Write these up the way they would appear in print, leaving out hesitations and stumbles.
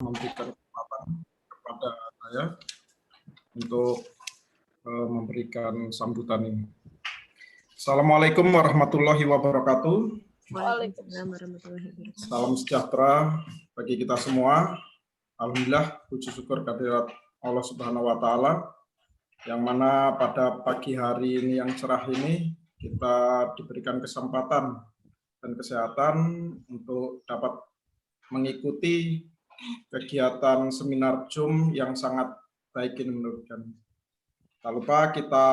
memberikan kesempatan kepada saya untuk memberikan sambutan ini. Assalamualaikum warahmatullahi wabarakatuh. Waalaikumsalam warahmatullahi wabarakatuh. Salam sejahtera bagi kita semua. Alhamdulillah, puji syukur kehadirat Allah Subhanahu wa Ta'ala, yang mana pada pagi hari ini yang cerah ini kita diberikan kesempatan dan kesehatan untuk dapat mengikuti kegiatan seminar Zoom yang sangat baik ini menurut kami. Tak lupa kita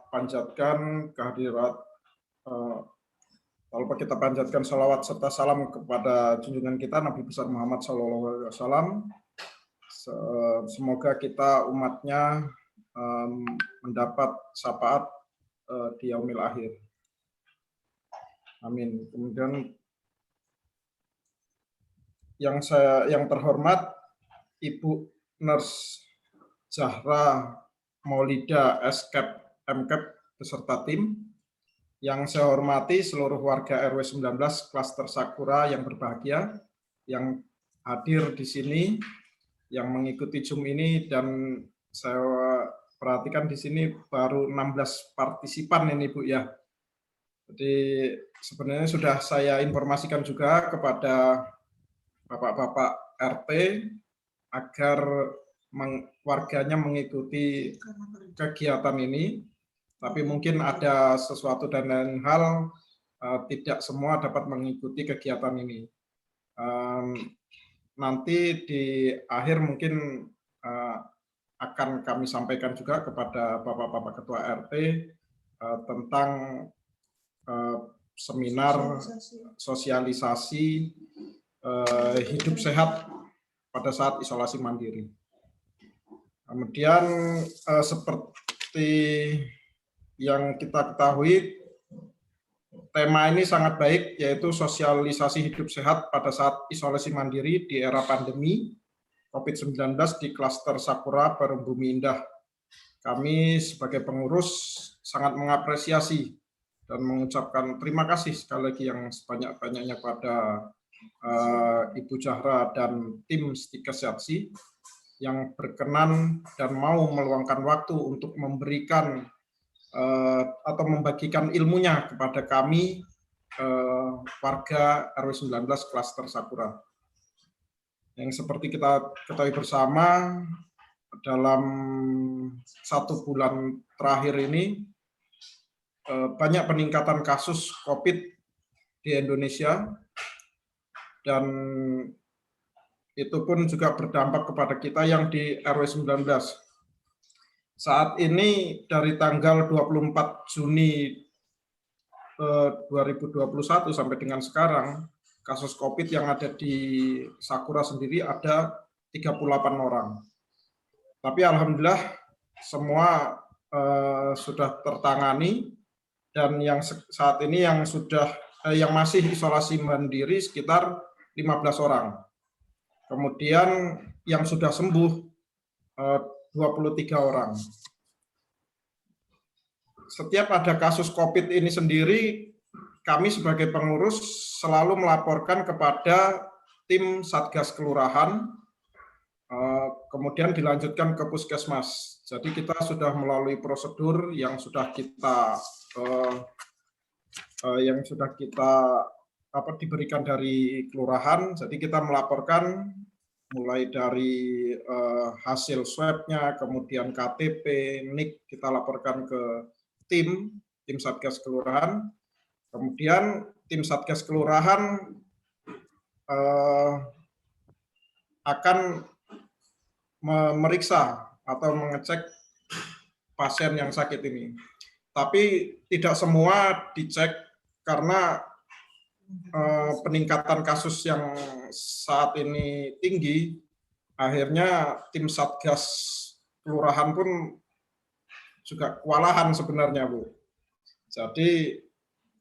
panjatkan kehadirat, tak lupa kita panjatkan salawat serta salam kepada junjungan kita Nabi besar Muhammad SAW. Semoga kita umatnya mendapat syafaat di yaumil akhir. Amin. Kemudian yang terhormat Ibu Nurse Zahra Maulida SCAP MCAP beserta tim, yang saya hormati seluruh warga RW 19 Klaster Sakura yang berbahagia, yang hadir di sini, yang mengikuti Zoom ini, dan saya perhatikan di sini baru 16 partisipan ini Bu ya. Jadi sebenarnya sudah saya informasikan juga kepada Bapak-bapak RT agar warganya mengikuti kegiatan ini, tapi mungkin ada sesuatu dan lain hal tidak semua dapat mengikuti kegiatan ini. Nanti di akhir mungkin akan kami sampaikan juga kepada Bapak-bapak Ketua RT tentang seminar sosialisasi hidup sehat pada saat isolasi mandiri. Kemudian seperti yang kita ketahui, tema ini sangat baik, yaitu sosialisasi hidup sehat pada saat isolasi mandiri di era pandemi COVID-19 di Klaster Sakura Perum Bumi Indah. Kami sebagai pengurus sangat mengapresiasi dan mengucapkan terima kasih sekali lagi yang sebanyak-banyaknya pada Ibu Zahra dan tim Stikes Yaksi yang berkenan dan mau meluangkan waktu untuk memberikan atau membagikan ilmunya kepada kami warga RW 19 Klaster Sakura. Yang seperti kita ketahui bersama, dalam 1 bulan terakhir ini banyak peningkatan kasus COVID di Indonesia, dan itu pun juga berdampak kepada kita yang di RW 19. Saat ini dari tanggal 24 Juni 2021 sampai dengan sekarang, kasus COVID yang ada di Sakura sendiri ada 38 orang. Tapi alhamdulillah semua sudah tertangani, dan yang saat ini yang masih isolasi mandiri sekitar 15 orang. Kemudian yang sudah sembuh 23 orang. Setiap ada kasus COVID ini sendiri, kami sebagai pengurus selalu melaporkan kepada tim Satgas Kelurahan, kemudian dilanjutkan ke Puskesmas. Jadi kita sudah melalui prosedur yang sudah kita diberikan dari kelurahan. Jadi kita melaporkan mulai dari hasil swab-nya, kemudian KTP, NIK, kita laporkan ke tim Satgas Kelurahan. Kemudian tim Satgas Kelurahan akan memeriksa atau mengecek pasien yang sakit ini. Tapi tidak semua dicek karena peningkatan kasus yang saat ini tinggi, akhirnya tim Satgas Kelurahan pun juga kewalahan sebenarnya, Bu. Jadi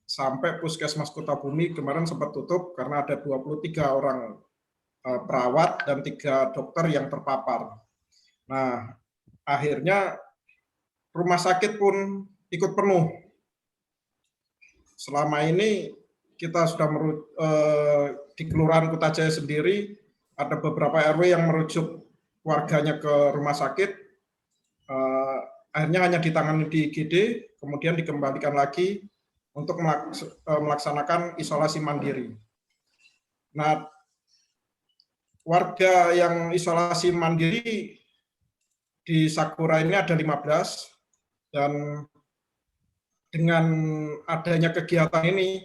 sampai Puskesmas Kota Bumi kemarin sempat tutup karena ada 23 orang perawat dan 3 dokter yang terpapar. Nah, akhirnya rumah sakit pun ikut penuh. Selama ini kita sudah di Kelurahan Kutajaya sendiri ada beberapa RW yang merujuk warganya ke rumah sakit, akhirnya hanya ditangani di IGD, kemudian dikembalikan lagi untuk melaksanakan isolasi mandiri. Nah, warga yang isolasi mandiri di Sakura ini ada 15, dan dengan adanya kegiatan ini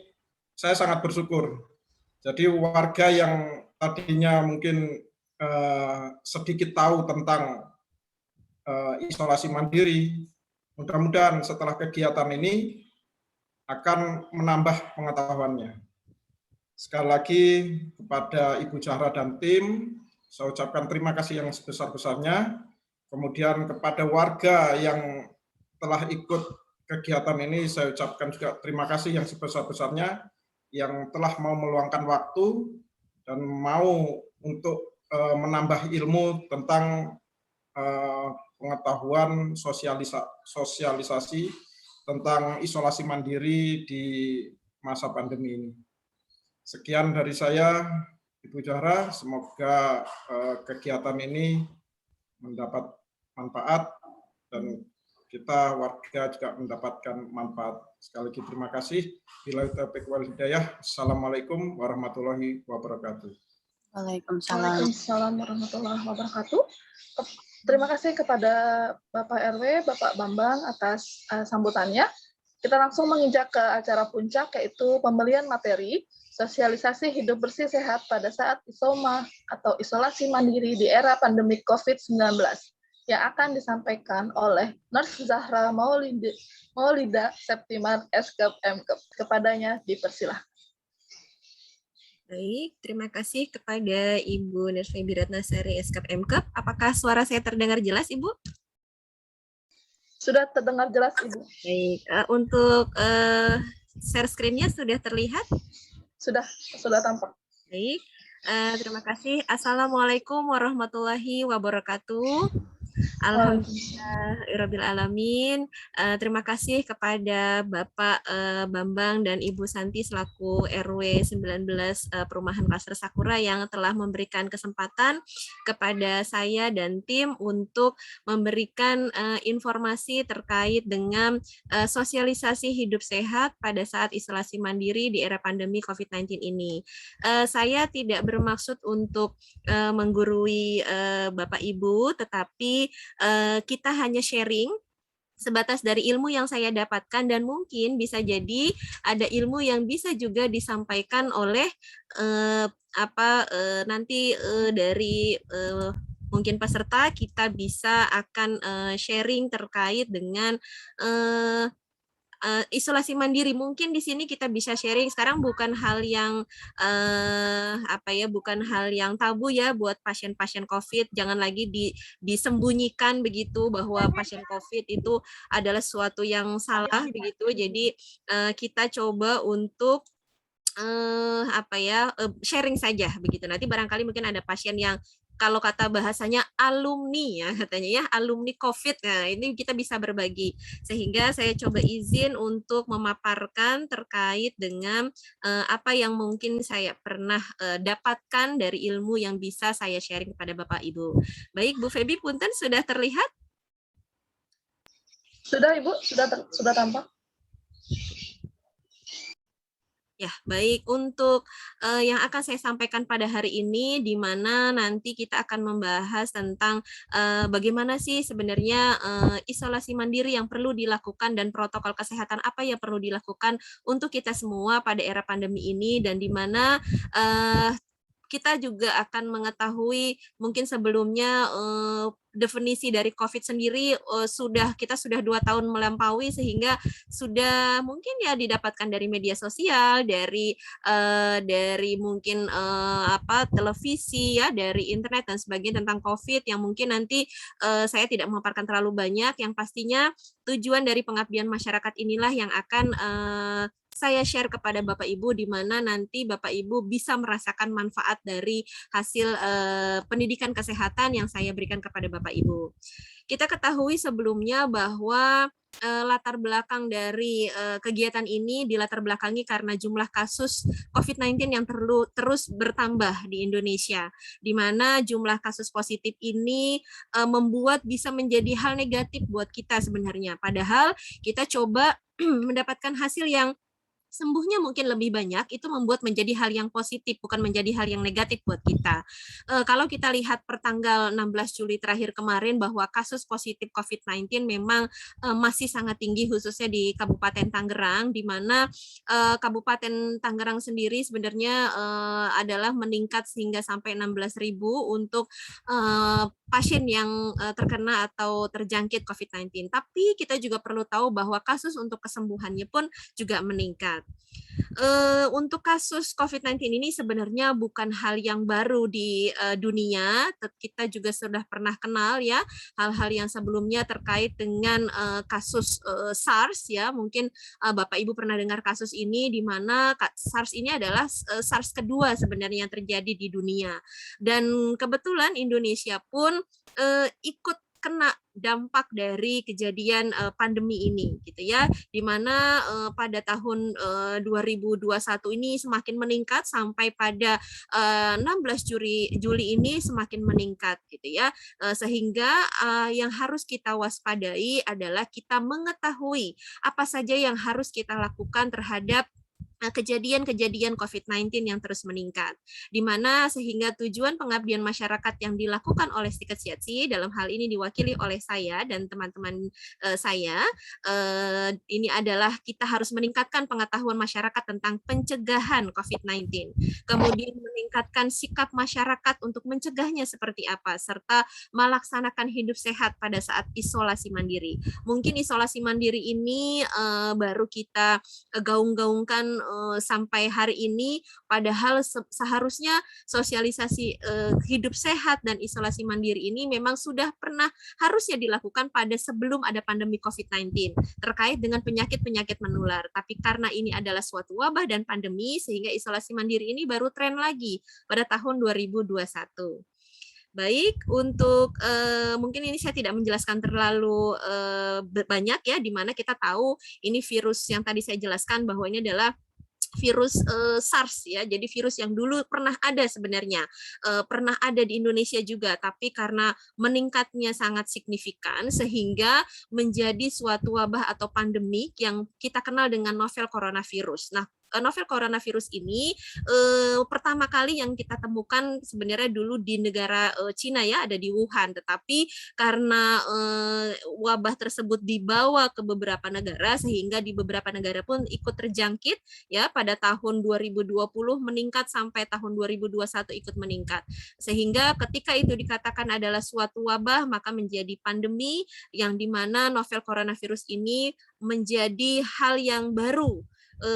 saya sangat bersyukur. Jadi warga yang tadinya mungkin sedikit tahu tentang isolasi mandiri, mudah-mudahan setelah kegiatan ini akan menambah pengetahuannya. Sekali lagi kepada Ibu Zahra dan tim, saya ucapkan terima kasih yang sebesar-besarnya. Kemudian kepada warga yang telah ikut kegiatan ini, saya ucapkan juga terima kasih yang sebesar-besarnya, yang telah mau meluangkan waktu dan mau untuk menambah ilmu tentang pengetahuan sosialisasi tentang isolasi mandiri di masa pandemi ini. Sekian dari saya, Ibu Zahra. Semoga kegiatan ini mendapat manfaat dan kita warga juga mendapatkan manfaat. Sekali lagi terima kasih. Billahi taufiq wal hidayah. Assalamualaikum warahmatullahi wabarakatuh. Waalaikumsalam warahmatullahi wabarakatuh. Terima kasih kepada Bapak RW, Bapak Bambang atas sambutannya. Kita langsung menginjak ke acara puncak, yaitu pembelian materi sosialisasi hidup bersih sehat pada saat isoma atau isolasi mandiri di era pandemi COVID-19 yang akan disampaikan oleh Nurse Zahra Maulida Septimar Eskep Mkep. Kepadanya dipersilahkan. Baik, terima kasih kepada Ibu Nurse Ratnasari Eskep Mkep. Apakah suara saya terdengar jelas, Ibu? Sudah terdengar jelas, Ibu. Baik, untuk share screen-nya sudah terlihat? Sudah tampak. Baik, terima kasih. Assalamualaikum warahmatullahi wabarakatuh. Alhamdulillahirrabbilalamin. Terima kasih kepada Bapak Bambang dan Ibu Santi selaku RW 19 Perumahan Klaster Sakura yang telah memberikan kesempatan kepada saya dan tim untuk memberikan informasi terkait dengan sosialisasi hidup sehat pada saat isolasi mandiri di era pandemi COVID-19 ini. Saya tidak bermaksud untuk menggurui Bapak Ibu, tetapi kita hanya sharing sebatas dari ilmu yang saya dapatkan, dan mungkin bisa jadi ada ilmu yang bisa juga disampaikan oleh nanti dari mungkin peserta. Kita bisa akan sharing terkait dengan isolasi mandiri. Mungkin di sini kita bisa sharing sekarang bukan hal yang bukan hal yang tabu ya buat pasien-pasien COVID. Jangan lagi disembunyikan begitu bahwa pasien COVID itu adalah sesuatu yang salah begitu. Jadi kita coba untuk sharing saja begitu. Nanti barangkali mungkin ada pasien yang kalau kata bahasanya alumni ya katanya ya, alumni COVID. Nah, ini kita bisa berbagi. Sehingga saya coba izin untuk memaparkan terkait dengan apa yang mungkin saya pernah dapatkan dari ilmu yang bisa saya sharing kepada Bapak Ibu. Baik, Bu Febi punten sudah terlihat? Sudah, Ibu, sudah tampak. Ya, baik. Untuk yang akan saya sampaikan pada hari ini, di mana nanti kita akan membahas tentang bagaimana sih sebenarnya isolasi mandiri yang perlu dilakukan dan protokol kesehatan apa yang perlu dilakukan untuk kita semua pada era pandemi ini, dan di mana kita juga akan mengetahui mungkin sebelumnya definisi dari COVID sendiri kita sudah 2 tahun melampaui, sehingga sudah mungkin ya didapatkan dari media sosial, dari mungkin televisi ya, dari internet dan sebagainya tentang COVID yang mungkin nanti saya tidak memaparkan terlalu banyak. Yang pastinya tujuan dari pengabdian masyarakat inilah yang akan saya share kepada Bapak Ibu, di mana nanti Bapak Ibu bisa merasakan manfaat dari hasil pendidikan kesehatan yang saya berikan kepada Bapak Bapak Ibu. Kita ketahui sebelumnya bahwa latar belakang dari kegiatan ini dilatar belakangi karena jumlah kasus COVID-19 yang terus bertambah di Indonesia, di mana jumlah kasus positif ini membuat bisa menjadi hal negatif buat kita sebenarnya. Padahal kita coba mendapatkan hasil yang sembuhnya mungkin lebih banyak, itu membuat menjadi hal yang positif, bukan menjadi hal yang negatif buat kita. Kalau kita lihat per tanggal 16 Juli terakhir kemarin bahwa kasus positif COVID-19 memang masih sangat tinggi, khususnya di Kabupaten Tangerang, di mana Kabupaten Tangerang sendiri sebenarnya adalah meningkat sehingga sampai 16.000 untuk pasien yang terkena atau terjangkit COVID-19. Tapi kita juga perlu tahu bahwa kasus untuk kesembuhannya pun juga meningkat. Untuk kasus COVID-19 ini sebenarnya bukan hal yang baru di dunia. Kita juga sudah pernah kenal ya hal-hal yang sebelumnya terkait dengan kasus SARS ya. Mungkin Bapak Ibu pernah dengar kasus ini, di mana SARS ini adalah SARS kedua sebenarnya yang terjadi di dunia. Dan kebetulan Indonesia pun ikut kena dampak dari kejadian pandemi ini gitu ya, di mana pada tahun 2021 ini semakin meningkat sampai pada 16 Juli ini semakin meningkat gitu ya, sehingga yang harus kita waspadai adalah kita mengetahui apa saja yang harus kita lakukan terhadap kejadian-kejadian COVID-19 yang terus meningkat, di mana sehingga tujuan pengabdian masyarakat yang dilakukan oleh Stiket Siatsi dalam hal ini diwakili oleh saya dan teman-teman saya, ini adalah kita harus meningkatkan pengetahuan masyarakat tentang pencegahan COVID-19, kemudian meningkatkan sikap masyarakat untuk mencegahnya seperti apa, serta melaksanakan hidup sehat pada saat isolasi mandiri. Mungkin isolasi mandiri ini baru kita gaung-gaungkan sampai hari ini, padahal seharusnya sosialisasi hidup sehat dan isolasi mandiri ini memang sudah pernah harusnya dilakukan pada sebelum ada pandemi COVID-19 terkait dengan penyakit-penyakit menular. Tapi karena ini adalah suatu wabah dan pandemi, sehingga isolasi mandiri ini baru tren lagi pada tahun 2021. Baik, untuk mungkin ini saya tidak menjelaskan terlalu banyak ya, di mana kita tahu ini virus yang tadi saya jelaskan bahwa ini adalah virus SARS ya, jadi virus yang dulu pernah ada sebenarnya, pernah ada di Indonesia juga, tapi karena meningkatnya sangat signifikan sehingga menjadi suatu wabah atau pandemik yang kita kenal dengan novel coronavirus. Nah, novel coronavirus ini pertama kali yang kita temukan sebenarnya dulu di negara Cina ya, ada di Wuhan, tetapi karena wabah tersebut dibawa ke beberapa negara sehingga di beberapa negara pun ikut terjangkit ya, pada tahun 2020 meningkat sampai tahun 2021 ikut meningkat, sehingga ketika itu dikatakan adalah suatu wabah maka menjadi pandemi yang dimana novel coronavirus ini menjadi hal yang baru,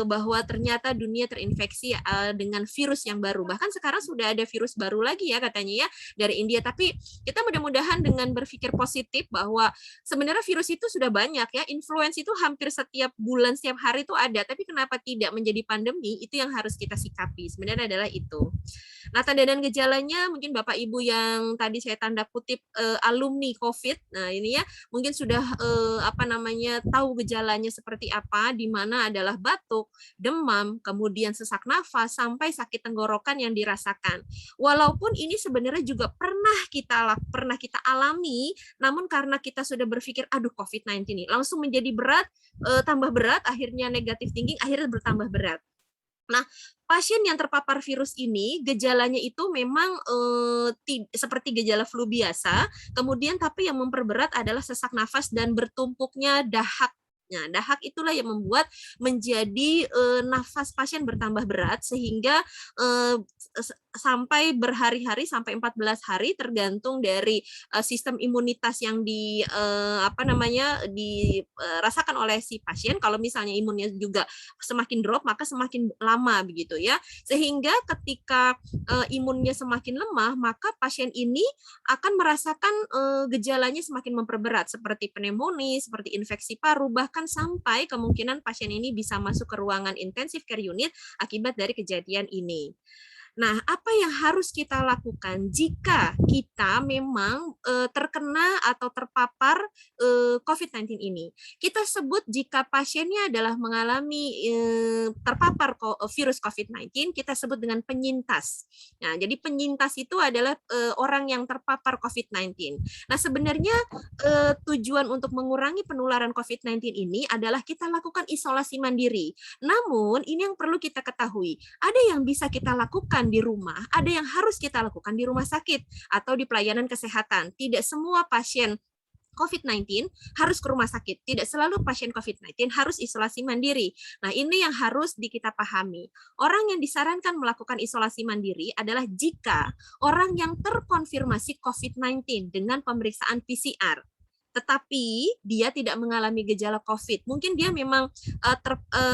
bahwa ternyata dunia terinfeksi dengan virus yang baru. Bahkan sekarang sudah ada virus baru lagi ya katanya ya dari India. Tapi kita mudah-mudahan dengan berpikir positif bahwa sebenarnya virus itu sudah banyak ya. Influenza itu hampir setiap bulan, setiap hari itu ada. Tapi kenapa tidak menjadi pandemi? Itu yang harus kita sikapi. Sebenarnya adalah itu. Nah, tanda dan gejalanya mungkin Bapak Ibu yang tadi saya tanda kutip alumni COVID. Nah, ini ya mungkin sudah tahu gejalanya seperti apa, di mana adalah batuk, demam, kemudian sesak nafas, sampai sakit tenggorokan yang dirasakan. Walaupun ini sebenarnya juga pernah kita alami, namun karena kita sudah berpikir, aduh COVID-19 ini langsung menjadi berat, tambah berat, akhirnya negatif thinking, akhirnya bertambah berat. Nah, pasien yang terpapar virus ini gejalanya itu memang seperti gejala flu biasa, kemudian tapi yang memperberat adalah sesak nafas dan bertumpuknya dahak. Nah, dahak itulah yang membuat menjadi nafas pasien bertambah berat sehingga sampai berhari-hari, sampai 14 hari tergantung dari sistem imunitas yang dirasakan oleh si pasien. Kalau misalnya imunnya juga semakin drop, maka semakin lama begitu ya. Sehingga ketika imunnya semakin lemah, maka pasien ini akan merasakan gejalanya semakin memperberat seperti pneumonia, seperti infeksi paru, bahkan sampai kemungkinan pasien ini bisa masuk ke ruangan intensive care unit akibat dari kejadian ini. Nah, apa yang harus kita lakukan jika kita memang terkena atau terpapar COVID-19 ini? Kita sebut jika pasiennya adalah mengalami terpapar virus COVID-19, kita sebut dengan penyintas. Nah, jadi penyintas itu adalah orang yang terpapar COVID-19. Nah, sebenarnya tujuan untuk mengurangi penularan COVID-19 ini adalah kita lakukan isolasi mandiri. Namun, ini yang perlu kita ketahui, ada yang bisa kita lakukan di rumah, ada yang harus kita lakukan di rumah sakit atau di pelayanan kesehatan. Tidak semua pasien COVID-19 harus ke rumah sakit. Tidak selalu pasien COVID-19 harus isolasi mandiri. Nah, ini yang harus kita pahami. Orang yang disarankan melakukan isolasi mandiri adalah jika orang yang terkonfirmasi COVID-19 dengan pemeriksaan PCR, tetapi dia tidak mengalami gejala COVID. Mungkin dia memang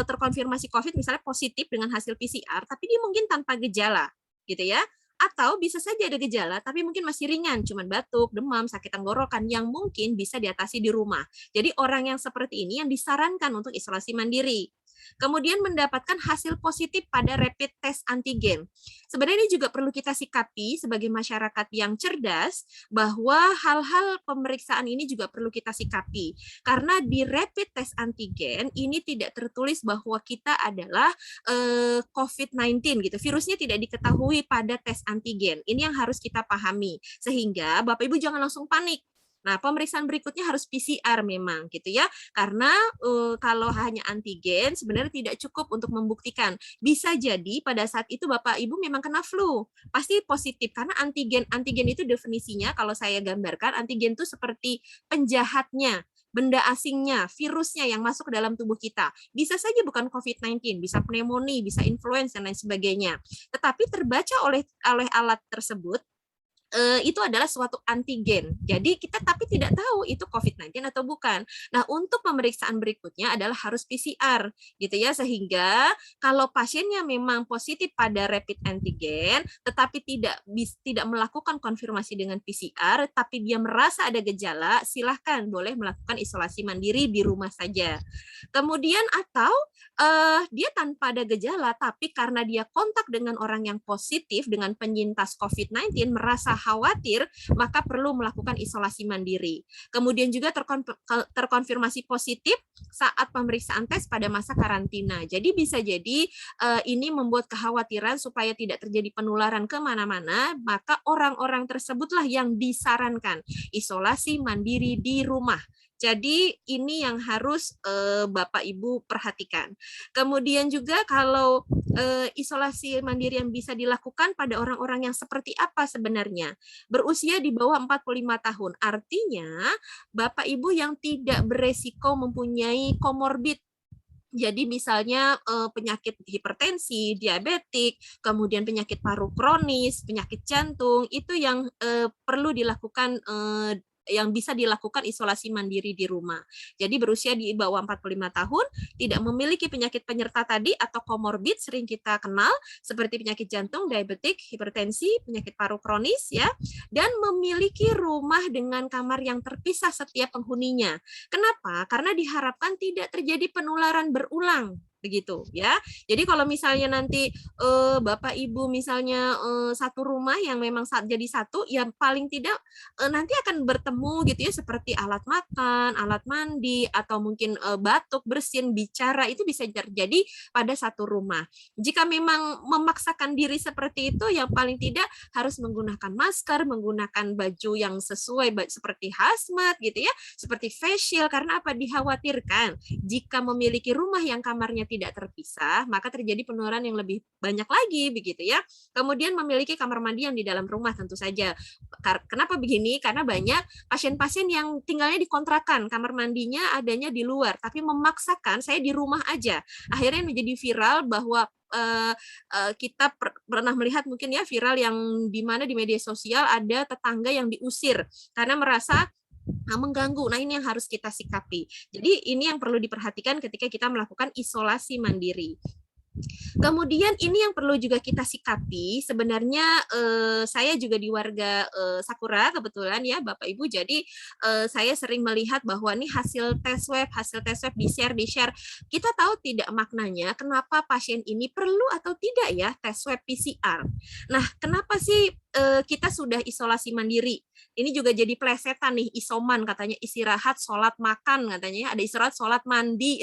terkonfirmasi COVID, misalnya positif dengan hasil PCR, tapi dia mungkin tanpa gejala, gitu ya. Atau bisa saja ada gejala, tapi mungkin masih ringan, cuman batuk, demam, sakit tenggorokan yang mungkin bisa diatasi di rumah. Jadi orang yang seperti ini yang disarankan untuk isolasi mandiri. Kemudian mendapatkan hasil positif pada rapid test antigen. Sebenarnya ini juga perlu kita sikapi sebagai masyarakat yang cerdas, bahwa hal-hal pemeriksaan ini juga perlu kita sikapi. Karena di rapid test antigen ini tidak tertulis bahwa kita adalah COVID-19 gitu. Virusnya tidak diketahui pada tes antigen. Ini yang harus kita pahami. Sehingga Bapak Ibu jangan langsung panik. Nah, pemeriksaan berikutnya harus PCR memang gitu ya. Karena kalau hanya antigen sebenarnya tidak cukup untuk membuktikan. Bisa jadi pada saat itu Bapak Ibu memang kena flu. Pasti positif karena antigen itu definisinya kalau saya gambarkan, antigen itu seperti penjahatnya, benda asingnya, virusnya yang masuk ke dalam tubuh kita. Bisa saja bukan COVID-19, bisa pneumonia, bisa influenza dan lain sebagainya. Tetapi terbaca oleh alat tersebut itu adalah suatu antigen. Jadi kita tapi tidak tahu itu COVID-19 atau bukan. Nah, untuk pemeriksaan berikutnya adalah harus PCR, gitu ya, sehingga kalau pasiennya memang positif pada rapid antigen, tetapi tidak melakukan konfirmasi dengan PCR, tapi dia merasa ada gejala, silahkan boleh melakukan isolasi mandiri di rumah saja. Kemudian atau dia tanpa ada gejala, tapi karena dia kontak dengan orang yang positif dengan penyintas COVID-19, merasa khawatir, maka perlu melakukan isolasi mandiri. Kemudian juga terkonfirmasi positif saat pemeriksaan tes pada masa karantina. Jadi bisa jadi ini membuat kekhawatiran supaya tidak terjadi penularan kemana-mana, maka orang-orang tersebutlah yang disarankan isolasi mandiri di rumah. Jadi ini yang harus Bapak Ibu perhatikan. Kemudian juga kalau isolasi mandiri yang bisa dilakukan pada orang-orang yang seperti apa sebenarnya? Berusia di bawah 45 tahun. Artinya Bapak Ibu yang tidak beresiko mempunyai komorbid. Jadi misalnya penyakit hipertensi, diabetik, kemudian penyakit paru kronis, penyakit jantung, itu yang perlu dilakukan yang bisa dilakukan isolasi mandiri di rumah. Jadi berusia di bawah 45 tahun, tidak memiliki penyakit penyerta tadi atau komorbid sering kita kenal seperti penyakit jantung, diabetik, hipertensi, penyakit paru kronis ya, dan memiliki rumah dengan kamar yang terpisah setiap penghuninya. Kenapa? Karena diharapkan tidak terjadi penularan berulang. Begitu ya. Jadi kalau misalnya nanti Bapak Ibu misalnya satu rumah yang memang jadi satu, ya paling tidak nanti akan bertemu gitu ya, seperti alat makan, alat mandi, atau mungkin batuk, bersin, bicara, itu bisa terjadi pada satu rumah. Jika memang memaksakan diri seperti itu, yang paling tidak harus menggunakan masker, menggunakan baju yang sesuai seperti hazmat gitu ya, seperti face shield. Karena apa? Dikhawatirkan jika memiliki rumah yang kamarnya tidak terpisah, maka terjadi penularan yang lebih banyak lagi begitu ya. Kemudian memiliki kamar mandi yang di dalam rumah tentu saja. Kenapa begini? Karena banyak pasien-pasien yang tinggalnya di kontrakan, kamar mandinya adanya di luar, tapi memaksakan saya di rumah aja. Akhirnya menjadi viral bahwa kita pernah melihat mungkin ya viral yang di mana di media sosial ada tetangga yang diusir karena merasa mengganggu. Nah, ini yang harus kita sikapi. Jadi ini yang perlu diperhatikan ketika kita melakukan isolasi mandiri. Kemudian ini yang perlu juga kita sikapi, sebenarnya saya juga di warga Sakura kebetulan ya Bapak Ibu, jadi saya sering melihat bahwa nih hasil tes swab di-share. Kita tahu tidak maknanya kenapa pasien ini perlu atau tidak ya tes swab PCR. Nah, kenapa sih kita sudah isolasi mandiri? Ini juga jadi plesetan nih, isoman katanya, istirahat, sholat, makan katanya, ada istirahat, sholat, mandi.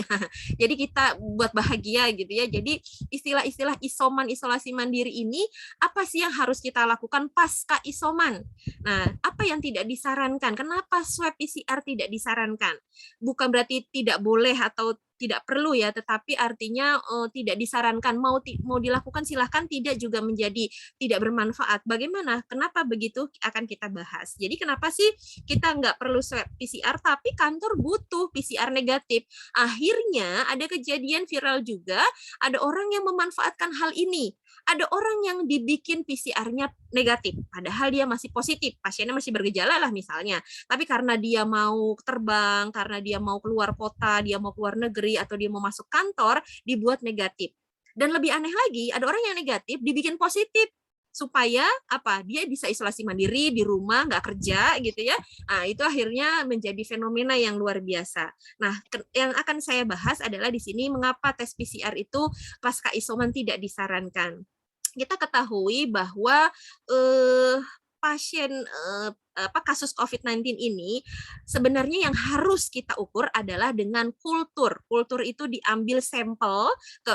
Jadi kita buat bahagia gitu ya. Jadi istilah-istilah isoman, isolasi mandiri ini apa sih yang harus kita lakukan pasca isoman? Nah, apa yang tidak disarankan? Kenapa swab PCR tidak disarankan? Bukan berarti tidak boleh atau tidak perlu ya, tetapi artinya tidak disarankan. Mau dilakukan silahkan, tidak juga menjadi tidak bermanfaat. Bagaimana? Kenapa begitu? Akan kita bahas. Jadi kenapa sih kita nggak perlu swab PCR, tapi kantor butuh PCR negatif? Akhirnya ada kejadian viral juga, ada orang yang memanfaatkan hal ini. Ada orang yang dibikin PCR-nya negatif, padahal dia masih positif, pasiennya masih bergejala lah misalnya. Tapi karena dia mau terbang, karena dia mau keluar kota, dia mau keluar negeri, atau dia mau masuk kantor, dibuat negatif. Dan lebih aneh lagi, ada orang yang negatif dibikin positif supaya apa? Dia bisa isolasi mandiri di rumah, nggak kerja gitu ya. Nah, itu akhirnya menjadi fenomena yang luar biasa. Nah, yang akan saya bahas adalah di sini mengapa tes PCR itu pasca isoman tidak disarankan. Kita ketahui bahwa pasien kasus COVID-19 ini sebenarnya yang harus kita ukur adalah dengan kultur. Kultur itu diambil sampel ke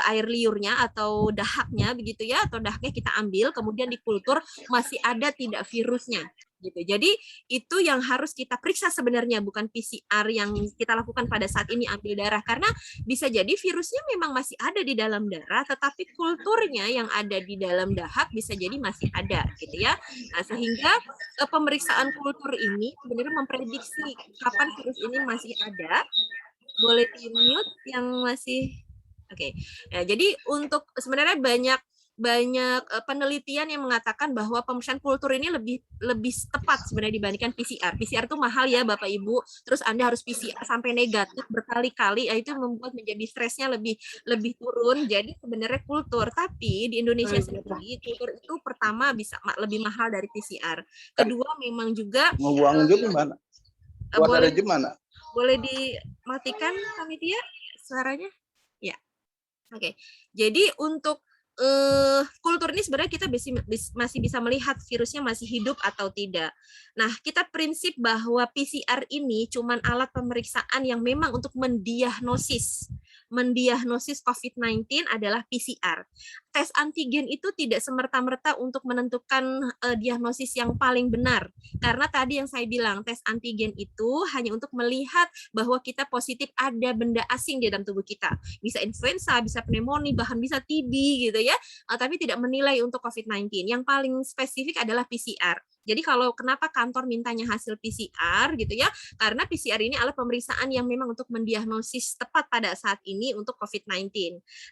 air liurnya atau dahaknya begitu ya, atau dahaknya kita ambil kemudian dikultur masih ada tidak virusnya gitu. Jadi itu yang harus kita periksa sebenarnya, bukan PCR yang kita lakukan pada saat ini ambil darah, karena bisa jadi virusnya memang masih ada di dalam darah, tetapi kulturnya yang ada di dalam dahak bisa jadi masih ada gitu ya. Nah, sehingga pemeriksaan kultur ini sebenarnya memprediksi kapan virus ini masih ada. Boleh di-mute yang masih oke. Nah, jadi untuk sebenarnya banyak penelitian yang mengatakan bahwa pemeriksaan kultur ini lebih tepat sebenarnya dibandingkan PCR. PCR itu mahal ya Bapak Ibu, terus Anda harus PCR sampai negatif berkali-kali, itu membuat menjadi stresnya lebih turun. Jadi sebenarnya kultur, tapi di Indonesia sendiri kultur itu pertama bisa lebih mahal dari PCR. Kedua memang juga mau buang juga gimana? boleh gimana? Boleh dimatikan panitia suaranya? Ya. Oke. Jadi untuk kultur ini sebenarnya kita masih bisa melihat virusnya masih hidup atau tidak. Nah, kita prinsip bahwa PCR ini cuma alat pemeriksaan yang memang untuk mendiagnosis COVID-19 adalah PCR. Tes antigen itu tidak semerta-merta untuk menentukan diagnosis yang paling benar. Karena tadi yang saya bilang, tes antigen itu hanya untuk melihat bahwa kita positif ada benda asing di dalam tubuh kita. Bisa influenza, bisa pneumonia, bahkan bisa TB gitu ya. Tapi tidak menilai untuk COVID-19. Yang paling spesifik adalah PCR. Jadi kalau kenapa kantor mintanya hasil PCR gitu ya, karena PCR ini adalah pemeriksaan yang memang untuk mendiagnosis tepat pada saat ini untuk COVID-19.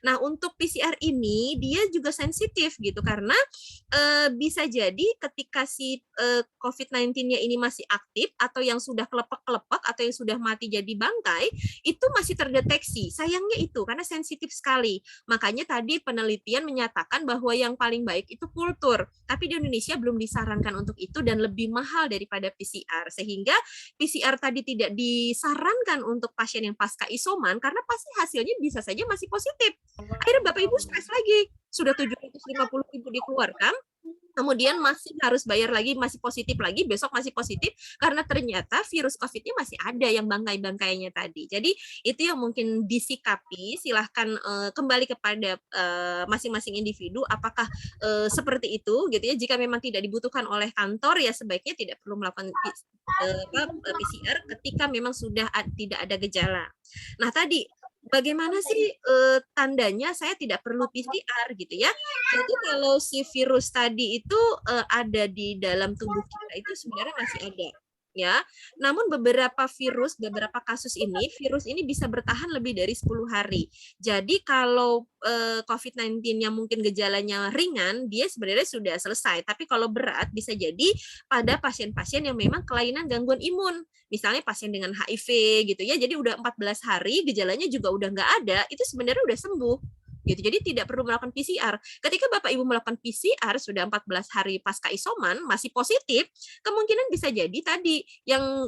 Nah, untuk PCR ini dia juga sensitif gitu, karena bisa jadi ketika si COVID-19-nya ini masih aktif atau yang sudah kelepek-kelepek atau yang sudah mati jadi bangkai, itu masih terdeteksi. Sayangnya itu, karena sensitif sekali. Makanya tadi penelitian menyatakan bahwa yang paling baik itu kultur, tapi di Indonesia belum disarankan untuk itu dan lebih mahal daripada PCR, sehingga PCR tadi tidak disarankan untuk pasien yang pasca isoman karena pasti hasilnya bisa saja masih positif. Akhirnya Bapak Ibu stres lagi, sudah 750.000 dikeluarkan, kemudian masih harus bayar lagi, masih positif lagi, besok masih positif, karena ternyata virus COVID-nya masih ada yang bangkai-bangkainya tadi. Jadi itu yang mungkin disikapi, silahkan kembali kepada masing-masing individu, apakah seperti itu, gitu ya. Jika memang tidak dibutuhkan oleh kantor, ya sebaiknya tidak perlu melakukan PCR ketika memang sudah tidak ada gejala. Nah tadi, bagaimana sih tandanya saya tidak perlu PCR gitu ya? Jadi kalau si virus tadi itu ada di dalam tubuh kita itu sebenarnya masih ada. Ya, namun beberapa kasus ini, virus ini bisa bertahan lebih dari 10 hari. Jadi kalau COVID-19 yang mungkin gejalanya ringan, dia sebenarnya sudah selesai. Tapi kalau berat bisa jadi pada pasien-pasien yang memang kelainan gangguan imun. Misalnya pasien dengan HIV gitu ya, jadi udah 14 hari gejalanya juga udah nggak ada, itu sebenarnya udah sembuh. gitu. Jadi tidak perlu melakukan PCR. Ketika Bapak Ibu melakukan PCR sudah 14 hari pasca isoman masih positif, kemungkinan bisa jadi tadi yang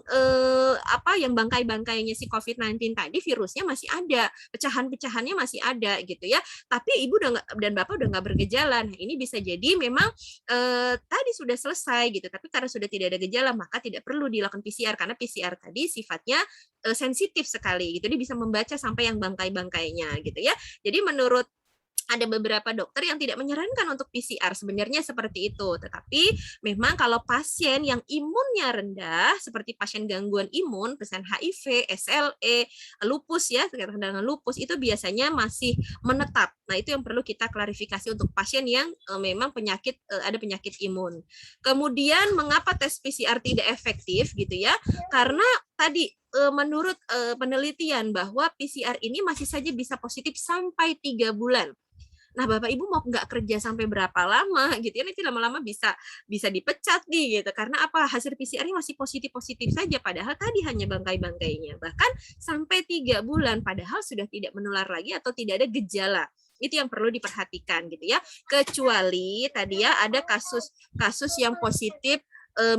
yang bangkai-bangkainya si COVID-19 tadi virusnya masih ada, pecahan-pecahannya masih ada gitu ya. Tapi Ibu dan Bapak udah nggak bergejala. Nah, ini bisa jadi memang tadi sudah selesai gitu, tapi karena sudah tidak ada gejala maka tidak perlu dilakukan PCR karena PCR tadi sifatnya sensitif sekali gitu. Dia bisa membaca sampai yang bangkai-bangkainya gitu ya. Jadi menurut ada beberapa dokter yang tidak menyarankan untuk PCR, sebenarnya seperti itu. Tetapi memang kalau pasien yang imunnya rendah, seperti pasien gangguan imun, pasien HIV, SLE, lupus ya, terkait dengan lupus, itu biasanya masih menetap. Nah, itu yang perlu kita klarifikasi untuk pasien yang memang ada penyakit imun. Kemudian, mengapa tes PCR tidak efektif gitu ya? Karena tadi menurut penelitian bahwa PCR ini masih saja bisa positif sampai 3 bulan. Nah, Bapak Ibu mau nggak kerja sampai berapa lama gitu ya, nanti lama-lama bisa dipecat nih gitu. Karena apa? Hasil PCR-nya masih positif-positif saja, padahal tadi hanya bangkai-bangkainya. Bahkan sampai 3 bulan, padahal sudah tidak menular lagi atau tidak ada gejala. Itu yang perlu diperhatikan gitu ya. Kecuali tadi ya ada kasus yang positif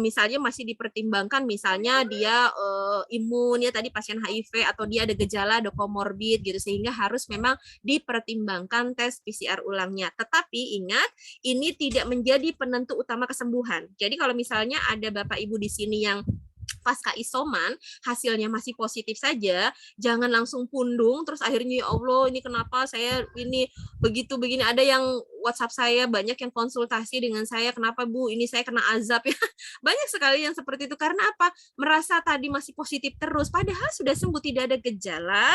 misalnya masih dipertimbangkan, misalnya dia imun ya tadi pasien HIV atau dia ada gejala, ada komorbid gitu, sehingga harus memang dipertimbangkan tes PCR ulangnya. Tetapi ingat, ini tidak menjadi penentu utama kesembuhan. Jadi kalau misalnya ada Bapak Ibu di sini yang pasca isoman hasilnya masih positif saja, jangan langsung pundung terus akhirnya ya Allah ini kenapa saya ini begini. Ada yang WhatsApp saya banyak yang konsultasi dengan saya, kenapa Bu ini saya kena azab ya. Banyak sekali yang seperti itu karena apa? Merasa tadi masih positif terus padahal sudah sembuh, tidak ada gejala,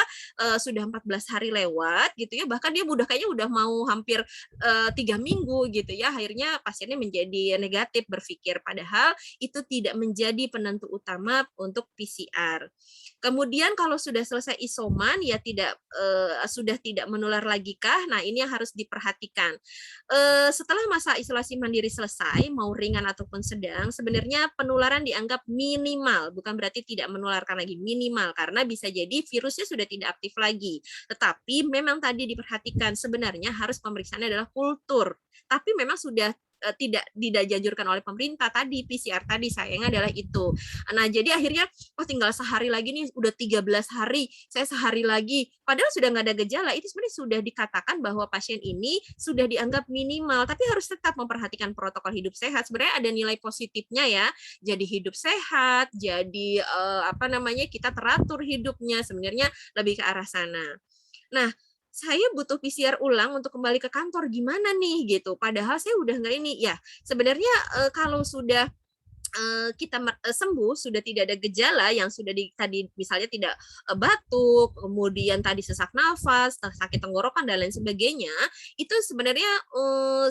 sudah 14 hari lewat gitu ya, bahkan dia kayaknya udah mau hampir 3 minggu gitu ya, akhirnya pasiennya menjadi negatif berpikir, padahal itu tidak menjadi penentu utama untuk PCR. Kemudian kalau sudah selesai isoman ya sudah tidak menular lagi kah? Nah, ini yang harus diperhatikan. Setelah masa isolasi mandiri selesai, mau ringan ataupun sedang, sebenarnya penularan dianggap minimal, bukan berarti tidak menularkan lagi, minimal karena bisa jadi virusnya sudah tidak aktif lagi. Tetapi memang tadi diperhatikan sebenarnya harus pemeriksaannya adalah kultur. Tapi memang sudah tidak dianjurkan oleh pemerintah tadi, PCR tadi sayangnya adalah itu. Nah, jadi akhirnya tinggal sehari lagi nih, udah 13 hari, saya sehari lagi, padahal sudah nggak ada gejala, itu sebenarnya sudah dikatakan bahwa pasien ini sudah dianggap minimal, tapi harus tetap memperhatikan protokol hidup sehat. Sebenarnya ada nilai positifnya ya, jadi hidup sehat, jadi kita teratur hidupnya, sebenarnya lebih ke arah sana. Nah, saya butuh PCR ulang untuk kembali ke kantor, gimana nih gitu. Padahal saya udah nggak ini ya. Sebenarnya kalau sudah kita sembuh, sudah tidak ada gejala yang sudah tadi misalnya tidak batuk, kemudian tadi sesak nafas, sakit tenggorokan dan lain sebagainya, itu sebenarnya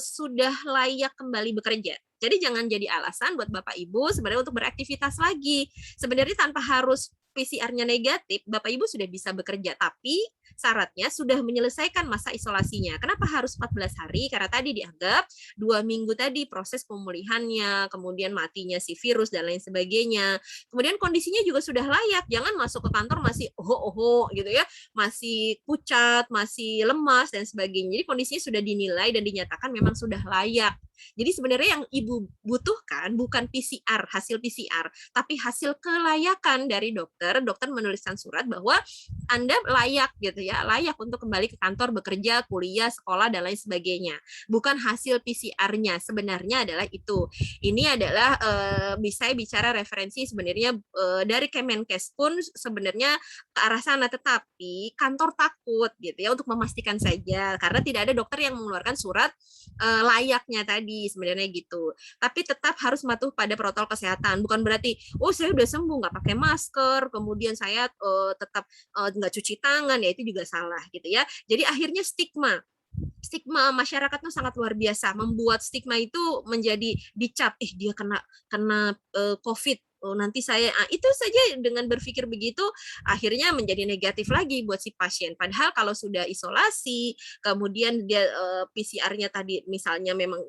sudah layak kembali bekerja. Jadi jangan jadi alasan buat Bapak Ibu sebenarnya untuk beraktivitas lagi. Sebenarnya tanpa harus PCR-nya negatif, Bapak Ibu sudah bisa bekerja, tapi syaratnya sudah menyelesaikan masa isolasinya. Kenapa harus 14 hari? Karena tadi dianggap 2 minggu tadi proses pemulihannya, kemudian matinya si virus dan lain sebagainya. Kemudian kondisinya juga sudah layak, jangan masuk ke kantor masih oho gitu ya, masih pucat, masih lemas dan sebagainya. Jadi kondisinya sudah dinilai dan dinyatakan memang sudah layak. Jadi sebenarnya yang Ibu butuhkan bukan PCR, hasil PCR, tapi hasil kelayakan dari dokter. Dokter menuliskan surat bahwa Anda layak gitu ya, layak untuk kembali ke kantor, bekerja, kuliah, sekolah dan lain sebagainya. Bukan hasil PCR-nya, sebenarnya adalah itu. Ini adalah bisa bicara referensi sebenarnya dari Kemenkes pun sebenarnya ke arah sana, tetapi kantor takut gitu ya untuk memastikan saja karena tidak ada dokter yang mengeluarkan surat layaknya tadi sebenarnya gitu. Tapi tetap harus mematuhi pada protokol kesehatan. Bukan berarti saya udah sembuh nggak pakai masker, kemudian saya tetap nggak cuci tangan, ya itu juga salah gitu ya. Jadi akhirnya stigma masyarakat itu sangat luar biasa, membuat stigma itu menjadi dicap dia kena COVID. oh, nanti saya itu saja dengan berpikir begitu akhirnya menjadi negatif lagi buat si pasien. Padahal kalau sudah isolasi, kemudian dia PCR-nya tadi misalnya memang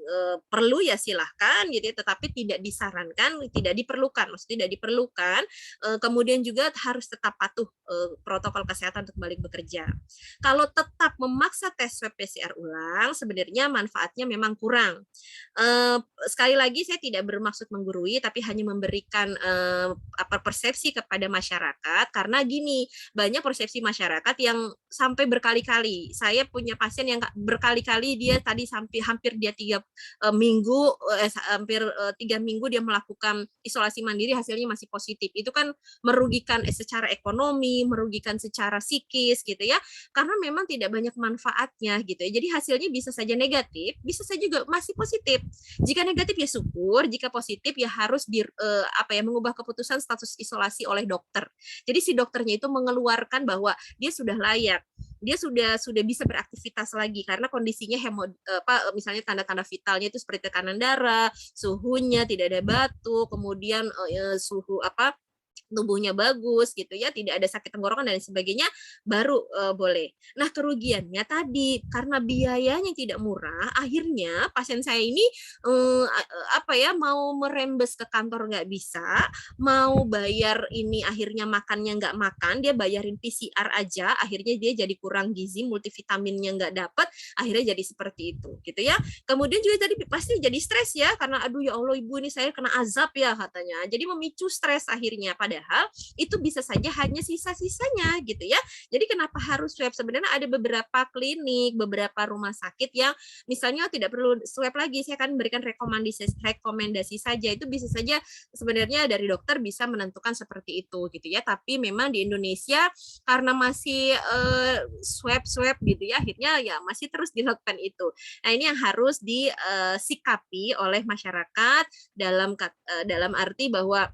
perlu ya silahkan gitu ya, tetapi tidak disarankan, tidak diperlukan, maksudnya tidak diperlukan. Kemudian juga harus tetap patuh protokol kesehatan untuk balik bekerja. Kalau tetap memaksa tes swab PCR ulang, sebenarnya manfaatnya memang kurang. Sekali lagi saya tidak bermaksud menggurui, tapi hanya memberikan persepsi kepada masyarakat, karena gini, banyak persepsi masyarakat yang sampai berkali-kali. Saya punya pasien yang berkali-kali dia tadi sampai hampir dia 3 minggu, hampir 3 minggu dia melakukan isolasi mandiri, hasilnya masih positif. Itu kan merugikan secara ekonomi, merugikan secara psikis gitu ya, karena memang tidak banyak manfaatnya gitu ya. Jadi hasilnya bisa saja negatif, bisa saja juga masih positif. Jika negatif ya syukur, jika positif ya harus mengubah keputusan status isolasi oleh dokter. Jadi si dokternya itu mengeluarkan bahwa dia sudah layak, dia sudah bisa beraktivitas lagi karena kondisinya misalnya tanda-tanda vitalnya itu seperti tekanan darah, suhunya tidak ada batuk, kemudian suhu tubuhnya bagus gitu ya, tidak ada sakit tenggorokan dan sebagainya, baru boleh. Nah, kerugiannya tadi karena biayanya tidak murah, akhirnya pasien saya ini mau merembes ke kantor nggak bisa, mau bayar ini akhirnya makannya nggak makan, dia bayarin PCR aja, akhirnya dia jadi kurang gizi, multivitaminnya nggak dapat, akhirnya jadi seperti itu gitu ya. Kemudian juga tadi pasti jadi stres ya, karena aduh ya Allah ibu ini saya kena azab ya katanya, jadi memicu stres akhirnya. Padahal itu bisa saja hanya sisa-sisanya gitu ya. Jadi kenapa harus swab? Sebenarnya ada beberapa klinik, beberapa rumah sakit yang misalnya tidak perlu swab lagi, saya akan berikan rekomendasi saja. Itu bisa saja sebenarnya dari dokter bisa menentukan seperti itu gitu ya. Tapi memang di Indonesia karena masih swab gitu ya, akhirnya ya masih terus dilakukan itu. Nah, ini yang harus disikapi oleh masyarakat dalam arti bahwa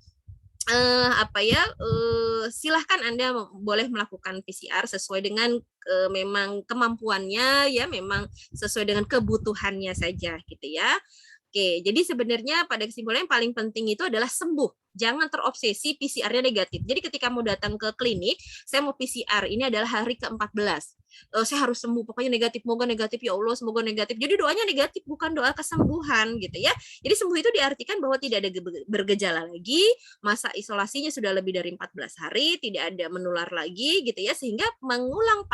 silahkan Anda boleh melakukan PCR sesuai dengan memang kemampuannya ya, memang sesuai dengan kebutuhannya saja gitu ya. Oke, jadi sebenarnya pada kesimpulannya yang paling penting itu adalah sembuh. Jangan terobsesi PCR-nya negatif. Jadi ketika mau datang ke klinik, saya mau PCR, ini adalah hari ke-14. Saya harus sembuh, pokoknya negatif, semoga negatif ya Allah, semoga negatif. Jadi doanya negatif, bukan doa kesembuhan gitu ya. Jadi sembuh itu diartikan bahwa tidak ada bergejala lagi, masa isolasinya sudah lebih dari 14 hari, tidak ada menular lagi gitu ya, sehingga mengulang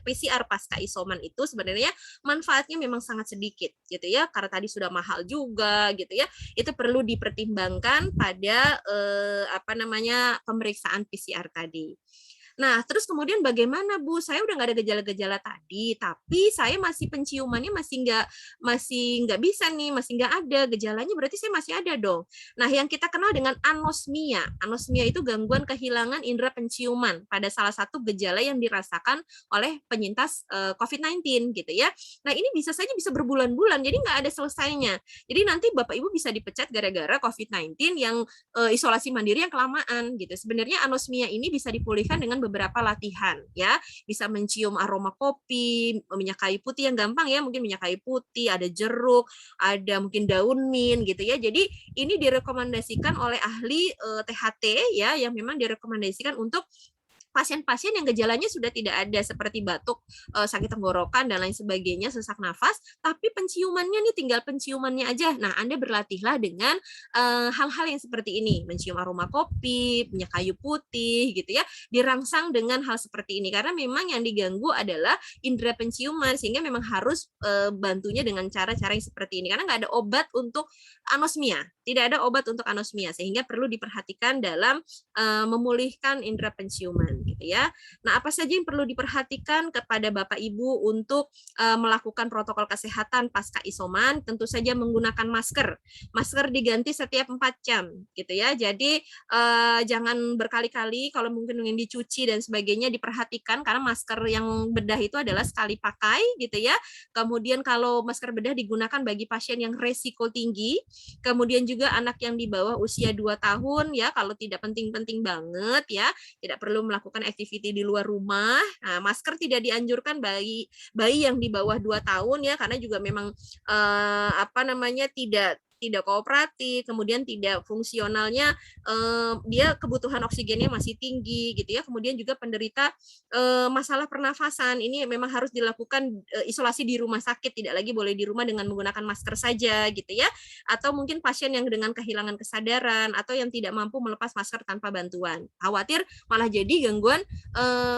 PCR pasca isoman itu sebenarnya manfaatnya memang sangat sedikit gitu ya, karena tadi sudah mahal juga gitu ya. Itu perlu dipertimbangkan pada pemeriksaan PCR tadi. Nah, terus kemudian bagaimana Bu? Saya udah nggak ada gejala-gejala tadi, tapi saya masih penciumannya masih nggak bisa nih, masih nggak ada gejalanya, berarti saya masih ada dong. Nah, yang kita kenal dengan anosmia. Anosmia itu gangguan kehilangan indera penciuman pada salah satu gejala yang dirasakan oleh penyintas COVID-19 gitu ya. Nah, ini bisa saja bisa berbulan-bulan, jadi nggak ada selesainya. Jadi nanti Bapak Ibu bisa dipecat gara-gara COVID-19 yang isolasi mandiri yang kelamaan gitu. Sebenarnya anosmia ini bisa dipulihkan dengan beberapa latihan ya, bisa mencium aroma kopi, minyak kayu putih yang gampang ya, mungkin minyak kayu putih, ada jeruk, ada mungkin daun mint gitu ya. Jadi ini direkomendasikan oleh ahli THT ya, yang memang direkomendasikan untuk pasien-pasien yang gejalanya sudah tidak ada seperti batuk, sakit tenggorokan dan lain sebagainya, sesak nafas, tapi penciumannya nih tinggal penciumannya aja. Nah, Anda berlatihlah dengan hal-hal yang seperti ini, mencium aroma kopi, minyak kayu putih gitu ya, dirangsang dengan hal seperti ini karena memang yang diganggu adalah indera penciuman, sehingga memang harus bantunya dengan cara-cara yang seperti ini karena nggak ada obat untuk anosmia, tidak ada obat untuk anosmia, sehingga perlu diperhatikan dalam memulihkan indera penciuman gitu ya. Nah, apa saja yang perlu diperhatikan kepada Bapak Ibu untuk melakukan protokol kesehatan pasca isoman? Tentu saja menggunakan masker. Masker diganti setiap 4 jam gitu ya. Jadi jangan berkali-kali, kalau mungkin ingin dicuci dan sebagainya diperhatikan karena masker yang bedah itu adalah sekali pakai gitu ya. Kemudian kalau masker bedah digunakan bagi pasien yang resiko tinggi, kemudian juga anak yang di bawah usia 2 tahun ya, kalau tidak penting-penting banget ya, tidak perlu melakukan activity di luar rumah. Nah, masker tidak dianjurkan bayi yang di bawah 2 tahun ya, karena juga memang tidak tidak kooperatif, kemudian tidak fungsionalnya, dia kebutuhan oksigennya masih tinggi gitu ya. Kemudian juga penderita masalah pernafasan, ini memang harus dilakukan isolasi di rumah sakit, tidak lagi boleh di rumah dengan menggunakan masker saja gitu ya. Atau mungkin pasien yang dengan kehilangan kesadaran atau yang tidak mampu melepas masker tanpa bantuan. Khawatir malah jadi gangguan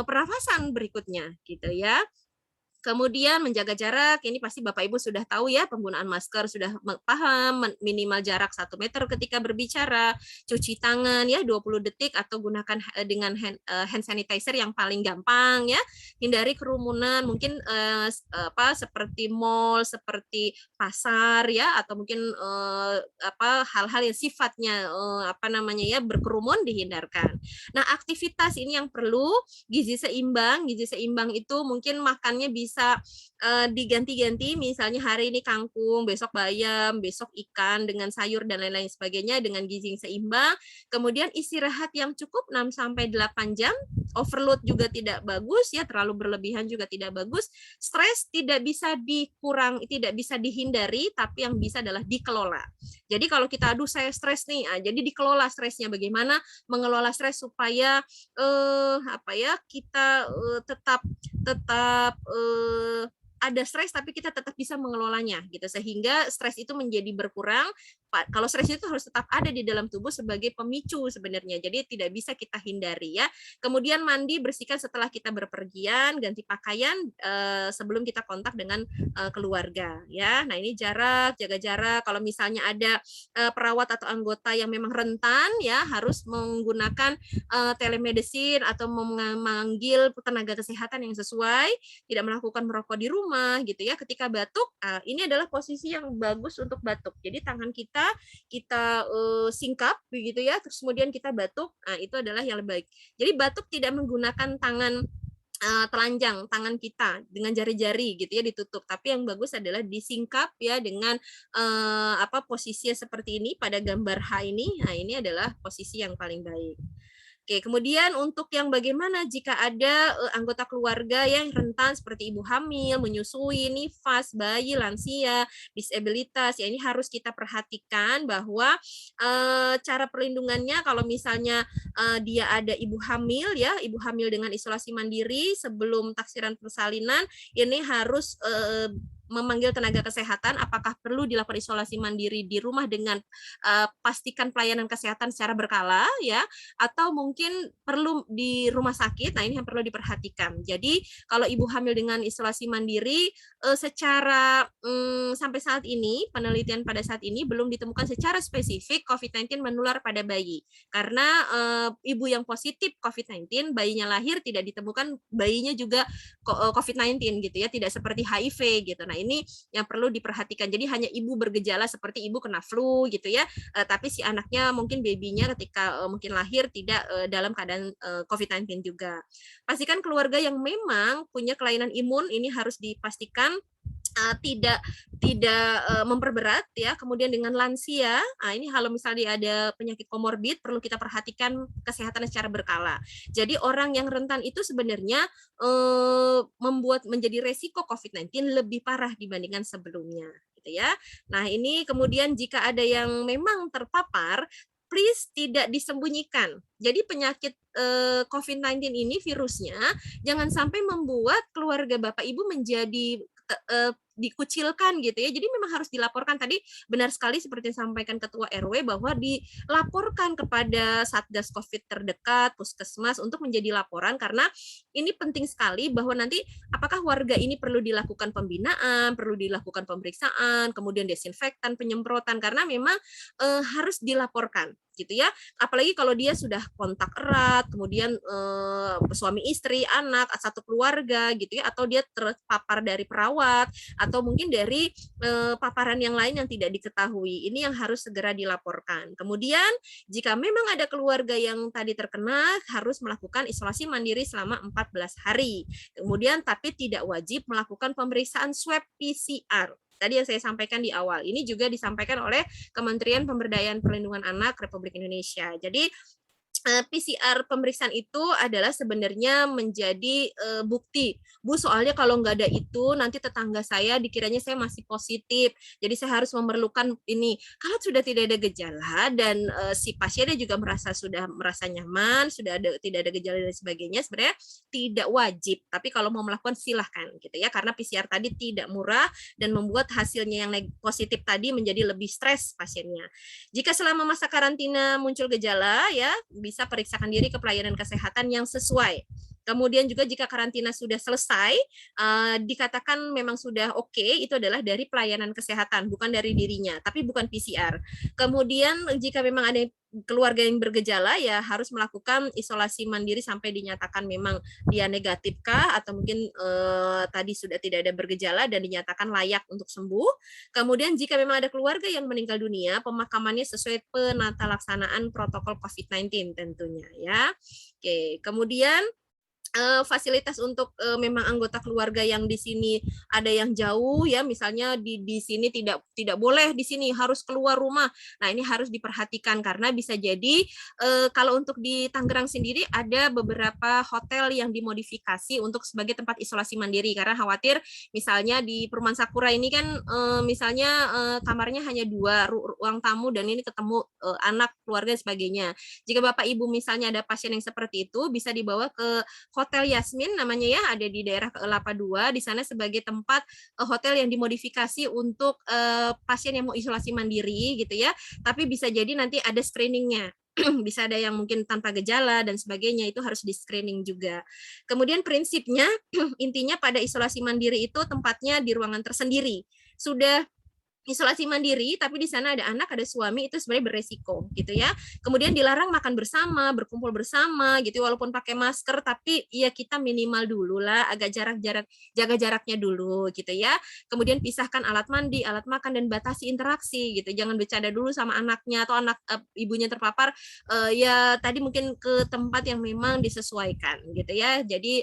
pernafasan berikutnya gitu ya. Kemudian menjaga jarak, ini pasti Bapak Ibu sudah tahu ya, penggunaan masker sudah paham, minimal jarak 1 meter ketika berbicara, cuci tangan ya 20 detik atau gunakan dengan hand sanitizer yang paling gampang ya. Hindari kerumunan mungkin seperti mall, seperti pasar ya, atau mungkin hal-hal yang sifatnya berkerumun dihindarkan. Nah, aktivitas ini yang perlu gizi seimbang itu mungkin makannya bisa diganti-ganti, misalnya hari ini kangkung, besok bayam, besok ikan dengan sayur dan lain-lain sebagainya dengan gizi yang seimbang. Kemudian istirahat yang cukup 6 sampai 8 jam. Overload juga tidak bagus ya, terlalu berlebihan juga tidak bagus. Stres tidak bisa tidak bisa dihindari, tapi yang bisa adalah dikelola. Jadi kalau kita saya stres nih, jadi dikelola stresnya, bagaimana mengelola stres supaya kita tetap ada stres tapi kita tetap bisa mengelolanya gitu, sehingga stres itu menjadi berkurang. Kalau stres itu harus tetap ada di dalam tubuh sebagai pemicu sebenarnya, jadi tidak bisa kita hindari ya. Kemudian mandi, bersihkan setelah kita berpergian, ganti pakaian sebelum kita kontak dengan keluarga ya. Nah, ini jarak, jaga jarak. Kalau misalnya ada perawat atau anggota yang memang rentan ya, harus menggunakan telemedicine atau memanggil tenaga kesehatan yang sesuai, tidak melakukan merokok di rumah gitu ya. Ketika batuk, ini adalah posisi yang bagus untuk batuk. Jadi tangan kita singkap begitu ya, terus kemudian kita batuk, itu adalah yang lebih baik. Jadi batuk tidak menggunakan tangan telanjang, tangan kita dengan jari-jari gitu ya ditutup, tapi yang bagus adalah disingkap ya dengan posisinya seperti ini pada gambar H ini. Nah, ini adalah posisi yang paling baik. Oke, kemudian untuk yang bagaimana jika ada anggota keluarga yang rentan seperti ibu hamil, menyusui, nifas, bayi, lansia, disabilitas, ya ini harus kita perhatikan bahwa cara perlindungannya kalau misalnya dia ada ibu hamil ya, ibu hamil dengan isolasi mandiri sebelum taksiran persalinan, ini harus memanggil tenaga kesehatan apakah perlu dilakukan isolasi mandiri di rumah dengan pastikan pelayanan kesehatan secara berkala ya, atau mungkin perlu di rumah sakit. Nah, ini yang perlu diperhatikan. Jadi kalau ibu hamil dengan isolasi mandiri secara sampai saat ini penelitian pada saat ini belum ditemukan secara spesifik COVID-19 menular pada bayi, karena ibu yang positif COVID-19 bayinya lahir tidak ditemukan bayinya juga COVID-19 gitu ya, tidak seperti HIV gitu. Nah, ini yang perlu diperhatikan. Jadi hanya ibu bergejala seperti ibu kena flu gitu ya, tapi si anaknya mungkin babynya ketika mungkin lahir tidak dalam keadaan COVID-19 juga. Pastikan keluarga yang memang punya kelainan imun ini harus dipastikan tidak memperberat ya. Kemudian dengan lansia, ini kalau misalnya ada penyakit komorbid perlu kita perhatikan kesehatan secara berkala. Jadi orang yang rentan itu sebenarnya membuat menjadi resiko COVID-19 lebih parah dibandingkan sebelumnya gitu ya. Nah, ini kemudian jika ada yang memang terpapar, please tidak disembunyikan. Jadi penyakit COVID-19 ini virusnya jangan sampai membuat keluarga Bapak Ibu menjadi dikucilkan gitu ya. Jadi memang harus dilaporkan. Tadi benar sekali seperti yang disampaikan Ketua RW bahwa dilaporkan kepada Satgas Covid terdekat, Puskesmas untuk menjadi laporan, karena ini penting sekali bahwa nanti apakah warga ini perlu dilakukan pembinaan, perlu dilakukan pemeriksaan, kemudian desinfektan, penyemprotan, karena memang harus dilaporkan gitu ya. Apalagi kalau dia sudah kontak erat, kemudian suami istri, anak, satu keluarga gitu ya, atau dia terpapar dari perawat atau mungkin dari paparan yang lain yang tidak diketahui. Ini yang harus segera dilaporkan. Kemudian jika memang ada keluarga yang tadi terkena, harus melakukan isolasi mandiri selama 14 hari. Kemudian tapi tidak wajib melakukan pemeriksaan swab PCR. Tadi yang saya sampaikan di awal, ini juga disampaikan oleh Kementerian Pemberdayaan Perlindungan Anak Republik Indonesia. Jadi PCR pemeriksaan itu adalah sebenarnya menjadi bukti. Bu, soalnya kalau nggak ada itu, nanti tetangga saya dikiranya saya masih positif. Jadi saya harus memerlukan ini. Kalau sudah tidak ada gejala dan si pasiennya juga sudah merasa nyaman, sudah tidak ada gejala dan sebagainya, sebenarnya tidak wajib. Tapi kalau mau melakukan silahkan gitu ya, karena PCR tadi tidak murah dan membuat hasilnya yang positif tadi menjadi lebih stres pasiennya. Jika selama masa karantina muncul gejala, ya bisa periksakan diri ke pelayanan kesehatan yang sesuai. Kemudian juga jika karantina sudah selesai, dikatakan memang sudah oke, itu adalah dari pelayanan kesehatan, bukan dari dirinya, tapi bukan PCR. Kemudian jika memang ada keluarga yang bergejala, ya harus melakukan isolasi mandiri sampai dinyatakan memang dia negatif kah, atau mungkin tadi sudah tidak ada bergejala dan dinyatakan layak untuk sembuh. Kemudian jika memang ada keluarga yang meninggal dunia, pemakamannya sesuai penata laksanaan protokol COVID-19 tentunya ya. Oke, kemudian fasilitas untuk memang anggota keluarga yang di sini ada yang jauh ya, misalnya di sini tidak boleh di sini, harus keluar rumah. Nah, ini harus diperhatikan karena bisa jadi kalau untuk di Tangerang sendiri ada beberapa hotel yang dimodifikasi untuk sebagai tempat isolasi mandiri karena khawatir misalnya di Perumahan Sakura ini kan misalnya kamarnya hanya 2 ruang tamu dan ini ketemu anak, keluarga dan sebagainya. Jika Bapak Ibu misalnya ada pasien yang seperti itu, bisa dibawa ke Hotel Yasmin namanya ya, ada di daerah Kelapa II, di sana sebagai tempat hotel yang dimodifikasi untuk pasien yang mau isolasi mandiri gitu ya, tapi bisa jadi nanti ada screeningnya. Bisa ada yang mungkin tanpa gejala dan sebagainya, itu harus di screening juga. Kemudian prinsipnya intinya pada isolasi mandiri itu tempatnya di ruangan tersendiri. Sudah isolasi mandiri, tapi di sana ada anak, ada suami, itu sebenarnya beresiko gitu ya. Kemudian dilarang makan bersama, berkumpul bersama gitu, walaupun pakai masker, tapi ya kita minimal dulu lah, agak jaga jaraknya dulu gitu ya. Kemudian pisahkan alat mandi, alat makan, dan batasi interaksi gitu. Jangan bercanda dulu sama anaknya atau anak ibunya terpapar, ya tadi mungkin ke tempat yang memang disesuaikan gitu ya. Jadi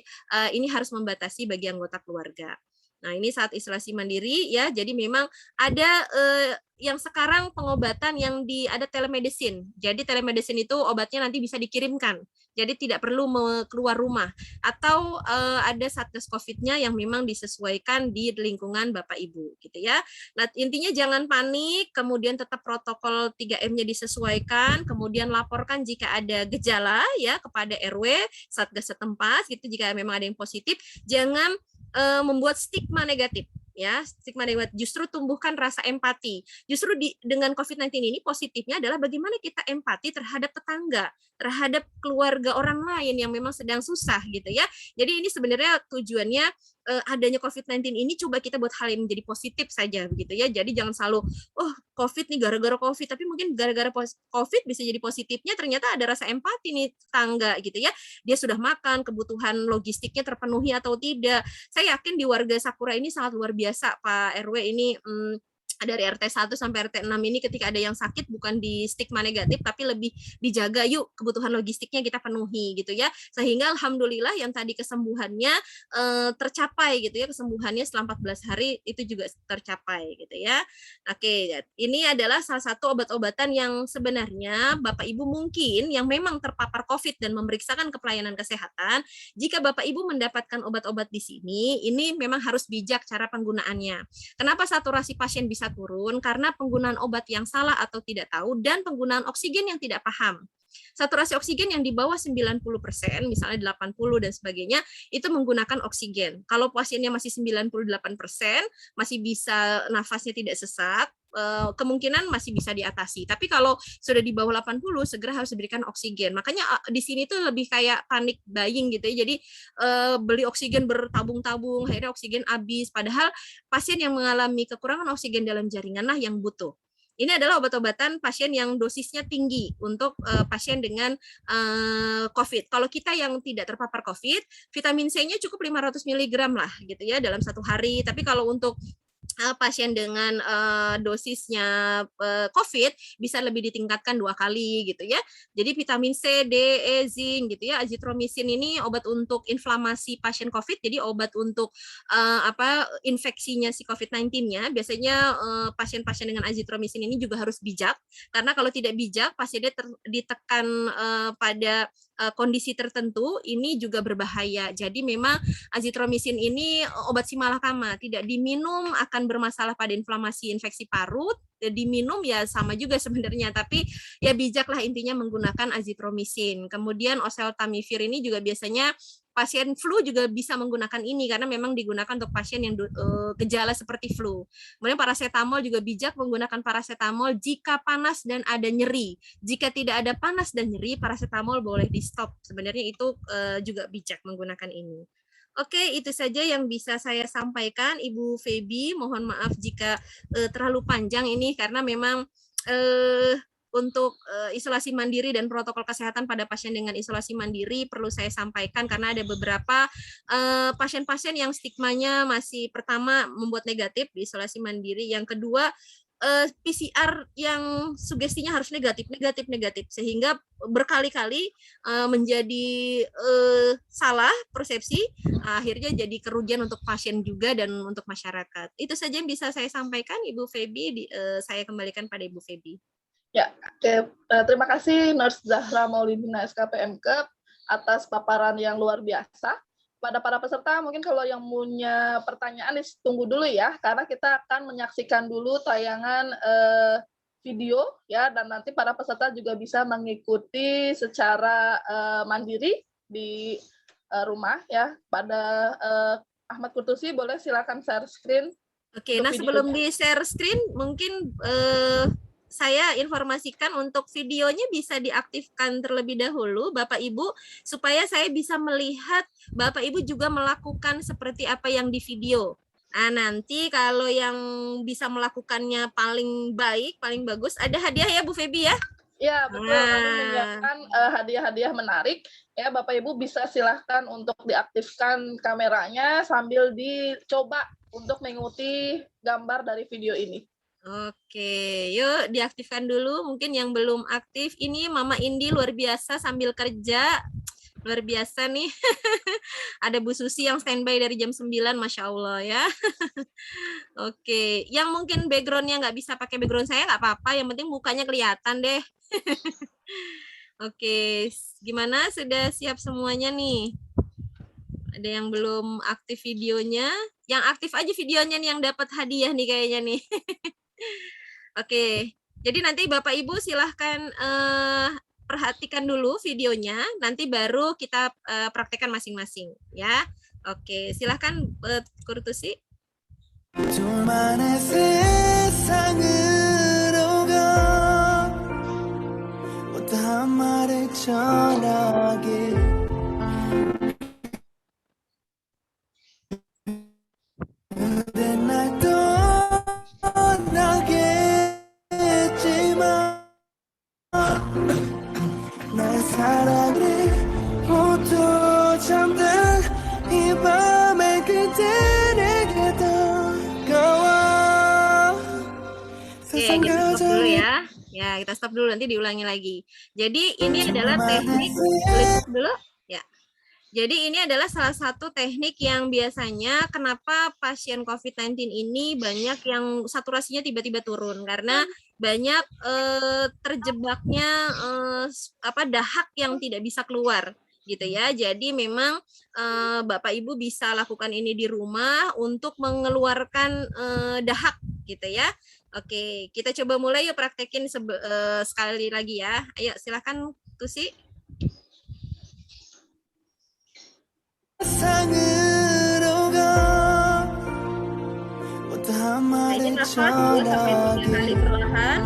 ini harus membatasi bagi anggota keluarga. Nah, ini saat isolasi mandiri ya, jadi memang ada yang sekarang pengobatan yang ada telemedicine. Jadi telemedicine itu obatnya nanti bisa dikirimkan. Jadi tidak perlu keluar rumah. Atau ada Satgas Covid-nya yang memang disesuaikan di lingkungan Bapak Ibu gitu ya. Nah, intinya jangan panik, kemudian tetap protokol 3M-nya disesuaikan, kemudian laporkan jika ada gejala ya kepada RW, Satgas setempat gitu jika memang ada yang positif. Jangan membuat stigma negatif ya, stigma negatif, justru tumbuhkan rasa empati. Justru dengan COVID-19 ini positifnya adalah bagaimana kita empati terhadap tetangga, terhadap keluarga orang lain yang memang sedang susah gitu ya. Jadi ini sebenarnya tujuannya adanya COVID-19 ini coba kita buat hal yang menjadi positif saja begitu ya. Jadi jangan selalu COVID nih gara-gara COVID, tapi mungkin gara-gara COVID bisa jadi positifnya ternyata ada rasa empati nih tetangga gitu ya. Dia sudah makan, kebutuhan logistiknya terpenuhi atau tidak. Saya yakin di warga Sakura ini sangat luar biasa, Pak RW ini dari RT 1 sampai RT 6 ini ketika ada yang sakit bukan di stigma negatif tapi lebih dijaga, yuk kebutuhan logistiknya kita penuhi gitu ya, sehingga alhamdulillah yang tadi kesembuhannya tercapai gitu ya, kesembuhannya setelah 14 hari itu juga tercapai gitu ya. Oke, ini adalah salah satu obat-obatan yang sebenarnya Bapak Ibu mungkin yang memang terpapar COVID dan memeriksakan ke pelayanan kesehatan, jika Bapak Ibu mendapatkan obat-obat di sini, ini memang harus bijak cara penggunaannya. Kenapa saturasi pasien bisa turun? Karena penggunaan obat yang salah atau tidak tahu dan penggunaan oksigen yang tidak paham. Saturasi oksigen yang di bawah 90%, misalnya 80 dan sebagainya, itu menggunakan oksigen. Kalau pasiennya masih 98%, masih bisa nafasnya tidak sesak, kemungkinan masih bisa diatasi. Tapi kalau sudah di bawah 80, segera harus diberikan oksigen. Makanya di sini tuh lebih kayak panic buying gitu ya. Jadi beli oksigen bertabung-tabung, akhirnya oksigen habis. Padahal pasien yang mengalami kekurangan oksigen dalam jaringan lah yang butuh. Ini adalah obat-obatan pasien yang dosisnya tinggi untuk pasien dengan COVID. Kalau kita yang tidak terpapar COVID, vitamin C-nya cukup 500 mg lah gitu ya dalam 1 hari. Tapi kalau untuk pasien dengan dosisnya COVID bisa lebih ditingkatkan 2 kali gitu ya. Jadi vitamin C, D, E, zinc gitu ya. Azitromisin ini obat untuk inflamasi pasien COVID, jadi obat untuk infeksinya si COVID-19-nya. Biasanya pasien-pasien dengan azitromisin ini juga harus bijak, karena kalau tidak bijak pasiennya ditekan pada kondisi tertentu, ini juga berbahaya. Jadi memang azitromisin ini obat simalakama, tidak diminum akan bermasalah pada inflamasi infeksi parut, diminum ya sama juga sebenarnya, tapi ya bijaklah intinya menggunakan azitromisin. Kemudian oseltamivir ini juga biasanya pasien flu juga bisa menggunakan ini karena memang digunakan untuk pasien yang gejala seperti flu. Kemudian paracetamol juga bijak menggunakan paracetamol jika panas dan ada nyeri. Jika tidak ada panas dan nyeri, paracetamol boleh di stop. Sebenarnya itu juga bijak menggunakan ini. Oke, itu saja yang bisa saya sampaikan, Ibu Feby. Mohon maaf jika terlalu panjang ini, karena memang untuk isolasi mandiri dan protokol kesehatan pada pasien dengan isolasi mandiri perlu saya sampaikan, karena ada beberapa pasien-pasien yang stigmanya masih, pertama, membuat negatif di isolasi mandiri, yang kedua, PCR yang sugestinya harus negatif, sehingga berkali-kali menjadi salah persepsi, akhirnya jadi kerugian untuk pasien juga dan untuk masyarakat. Itu saja yang bisa saya sampaikan, Ibu Feby. Saya kembalikan pada Ibu Feby. Ya, oke. Terima kasih Nurse Zahra Maulidina SKPMK atas paparan yang luar biasa. Pada para peserta, mungkin kalau yang punya pertanyaan, tunggu dulu ya, karena kita akan menyaksikan dulu tayangan video ya, dan nanti para peserta juga bisa mengikuti secara mandiri di rumah ya. Pada Ahmad Kutusi, boleh silakan share screen. Oke, nah sebelum di share screen, mungkin saya informasikan untuk videonya bisa diaktifkan terlebih dahulu, Bapak Ibu, supaya saya bisa melihat Bapak Ibu juga melakukan seperti apa yang di video. Nah, nanti kalau yang bisa melakukannya paling baik, paling bagus, ada hadiah ya Bu Feby ya? Ya, betul. Kami menyiapkan hadiah-hadiah menarik. Ya, Bapak Ibu bisa silahkan untuk diaktifkan kameranya sambil dicoba untuk mengikuti gambar dari video ini. Oke, yuk diaktifkan dulu. Mungkin yang belum aktif, ini Mama Indi luar biasa sambil kerja. Luar biasa nih. Ada Bu Susi yang standby dari jam 9, Masya Allah ya. Oke, yang mungkin background-nya nggak bisa pakai background saya nggak apa-apa, yang penting mukanya kelihatan deh. Oke, gimana? Sudah siap semuanya nih? Ada yang belum aktif videonya? Yang aktif aja videonya nih yang dapat hadiah nih kayaknya nih. Oke, jadi nanti Bapak Ibu silahkan perhatikan dulu videonya, nanti baru kita praktekkan masing-masing ya. Oke, silahkan Kurtusi. Oke, kita stop dulu ya. Ya, kita stop dulu, nanti diulangi lagi. Jadi ini adalah teknik, dulu ya. Jadi ini adalah salah satu teknik yang biasanya kenapa pasien COVID-19 ini banyak yang saturasinya tiba-tiba turun, karena banyak terjebaknya dahak yang tidak bisa keluar gitu ya. Jadi memang Bapak Ibu bisa lakukan ini di rumah untuk mengeluarkan dahak gitu ya. Oke, kita coba mulai yuk praktekin sekali lagi ya. Ayo silakan Tusi. Kayaknya nafas 2-3 kali perlahan.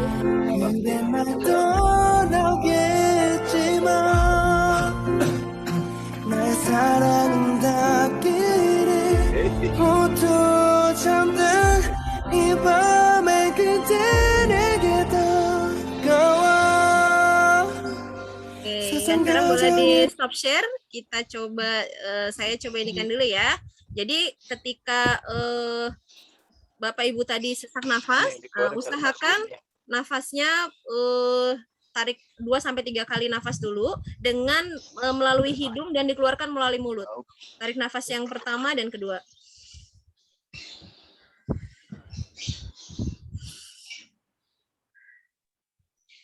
Yang sekarang boleh di stop share. Kita coba, saya coba inikan dulu ya. Jadi ketika Bapak Ibu tadi sesak nafas, usahakan nafasnya tarik 2-3 kali nafas dulu dengan melalui hidung dan dikeluarkan melalui mulut. Tarik nafas yang pertama dan kedua.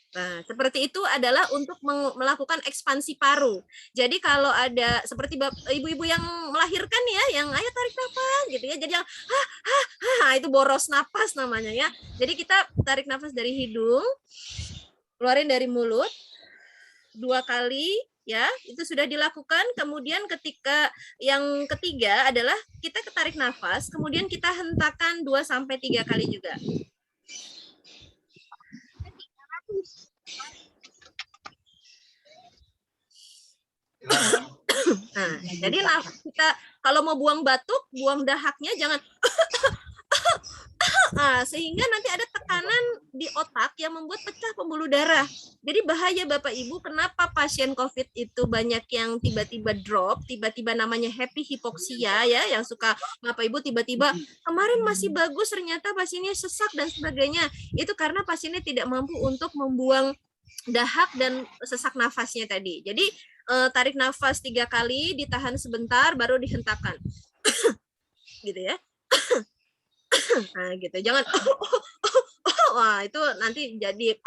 Nah, seperti itu adalah untuk melakukan ekspansi paru. Jadi kalau ada seperti ibu-ibu yang melahirkan ya, yang ayo tarik nafas gitu ya. Jadi yang itu boros napas namanya ya. Jadi kita tarik nafas dari hidung, keluarin dari mulut 2 kali ya, itu sudah dilakukan. Kemudian ketika yang ketiga adalah kita ketarik nafas, kemudian kita hentakan 2-3 kali juga. Nah, jadi kita kalau mau buang batuk, buang dahaknya jangan sehingga nanti ada tekanan di otak yang membuat pecah pembuluh darah. Jadi bahaya Bapak Ibu, kenapa pasien COVID itu banyak yang tiba-tiba drop, tiba-tiba namanya happy hipoksia ya, yang suka Bapak Ibu tiba-tiba kemarin masih bagus ternyata pasiennya sesak dan sebagainya. Itu karena pasiennya tidak mampu untuk membuang dahak dan sesak nafasnya tadi. Jadi tarik nafas 3 kali, ditahan sebentar, baru dihentakkan. Gitu ya. Nah, gitu. Jangan wah, itu nanti jadi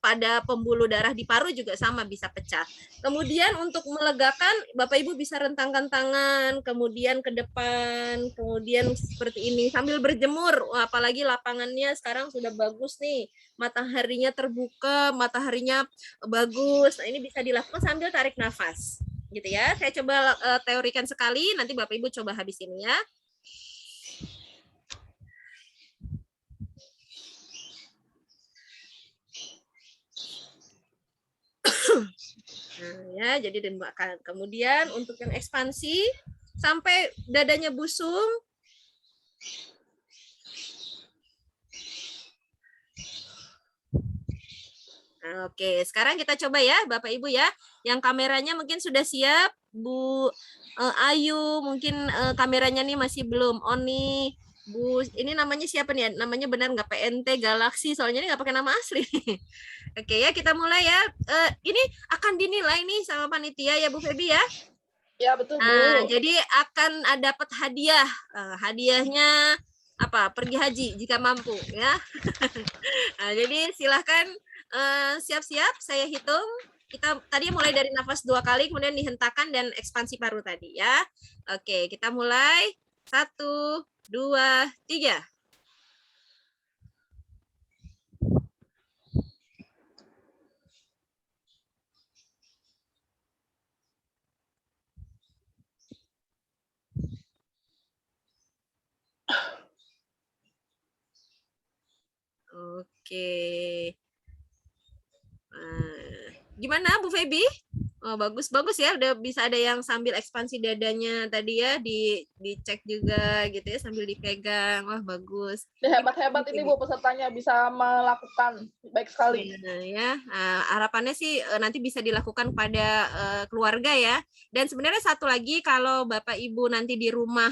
pada pembuluh darah di paru juga sama bisa pecah. Kemudian untuk melegakan, Bapak Ibu bisa rentangkan tangan, kemudian ke depan, kemudian seperti ini sambil berjemur. Wah, apalagi lapangannya sekarang sudah bagus nih. Mataharinya terbuka, mataharinya bagus. Nah, ini bisa dilakukan sambil tarik nafas. Gitu ya. Saya coba teorikan sekali, nanti Bapak Ibu coba habis ini ya. Nah, ya, jadi dimakan. Kemudian untuk yang ekspansi sampai dadanya busung. Nah, oke, sekarang kita coba ya, Bapak Ibu ya. Yang kameranya mungkin sudah siap, Bu Ayu, mungkin kameranya nih masih belum on nih. Bu, ini namanya siapa nih? Namanya benar nggak PNT Galaxy? Soalnya ini nggak pakai nama asli. Oke ya, kita mulai ya. Ini akan dinilai nih sama panitia ya Bu Febi ya. Ya betul Bu. Nah, jadi akan dapat hadiah. Hadiahnya apa? Pergi haji jika mampu ya. Nah, jadi silahkan siap-siap. Saya hitung. Kita tadi mulai dari nafas 2 kali, kemudian dihentakkan dan ekspansi paru tadi ya. Oke, kita mulai. 1, 2, 3. Oke. Gimana Bu Febi? Oh, bagus ya, udah bisa ada yang sambil ekspansi dadanya tadi ya, dicek juga gitu ya, sambil dipegang. Wah, bagus. Hebat-hebat ini Bu pesertanya bisa melakukan, baik sekali. Ya, harapannya sih nanti bisa dilakukan pada keluarga ya. Dan sebenarnya satu lagi, kalau Bapak Ibu nanti di rumah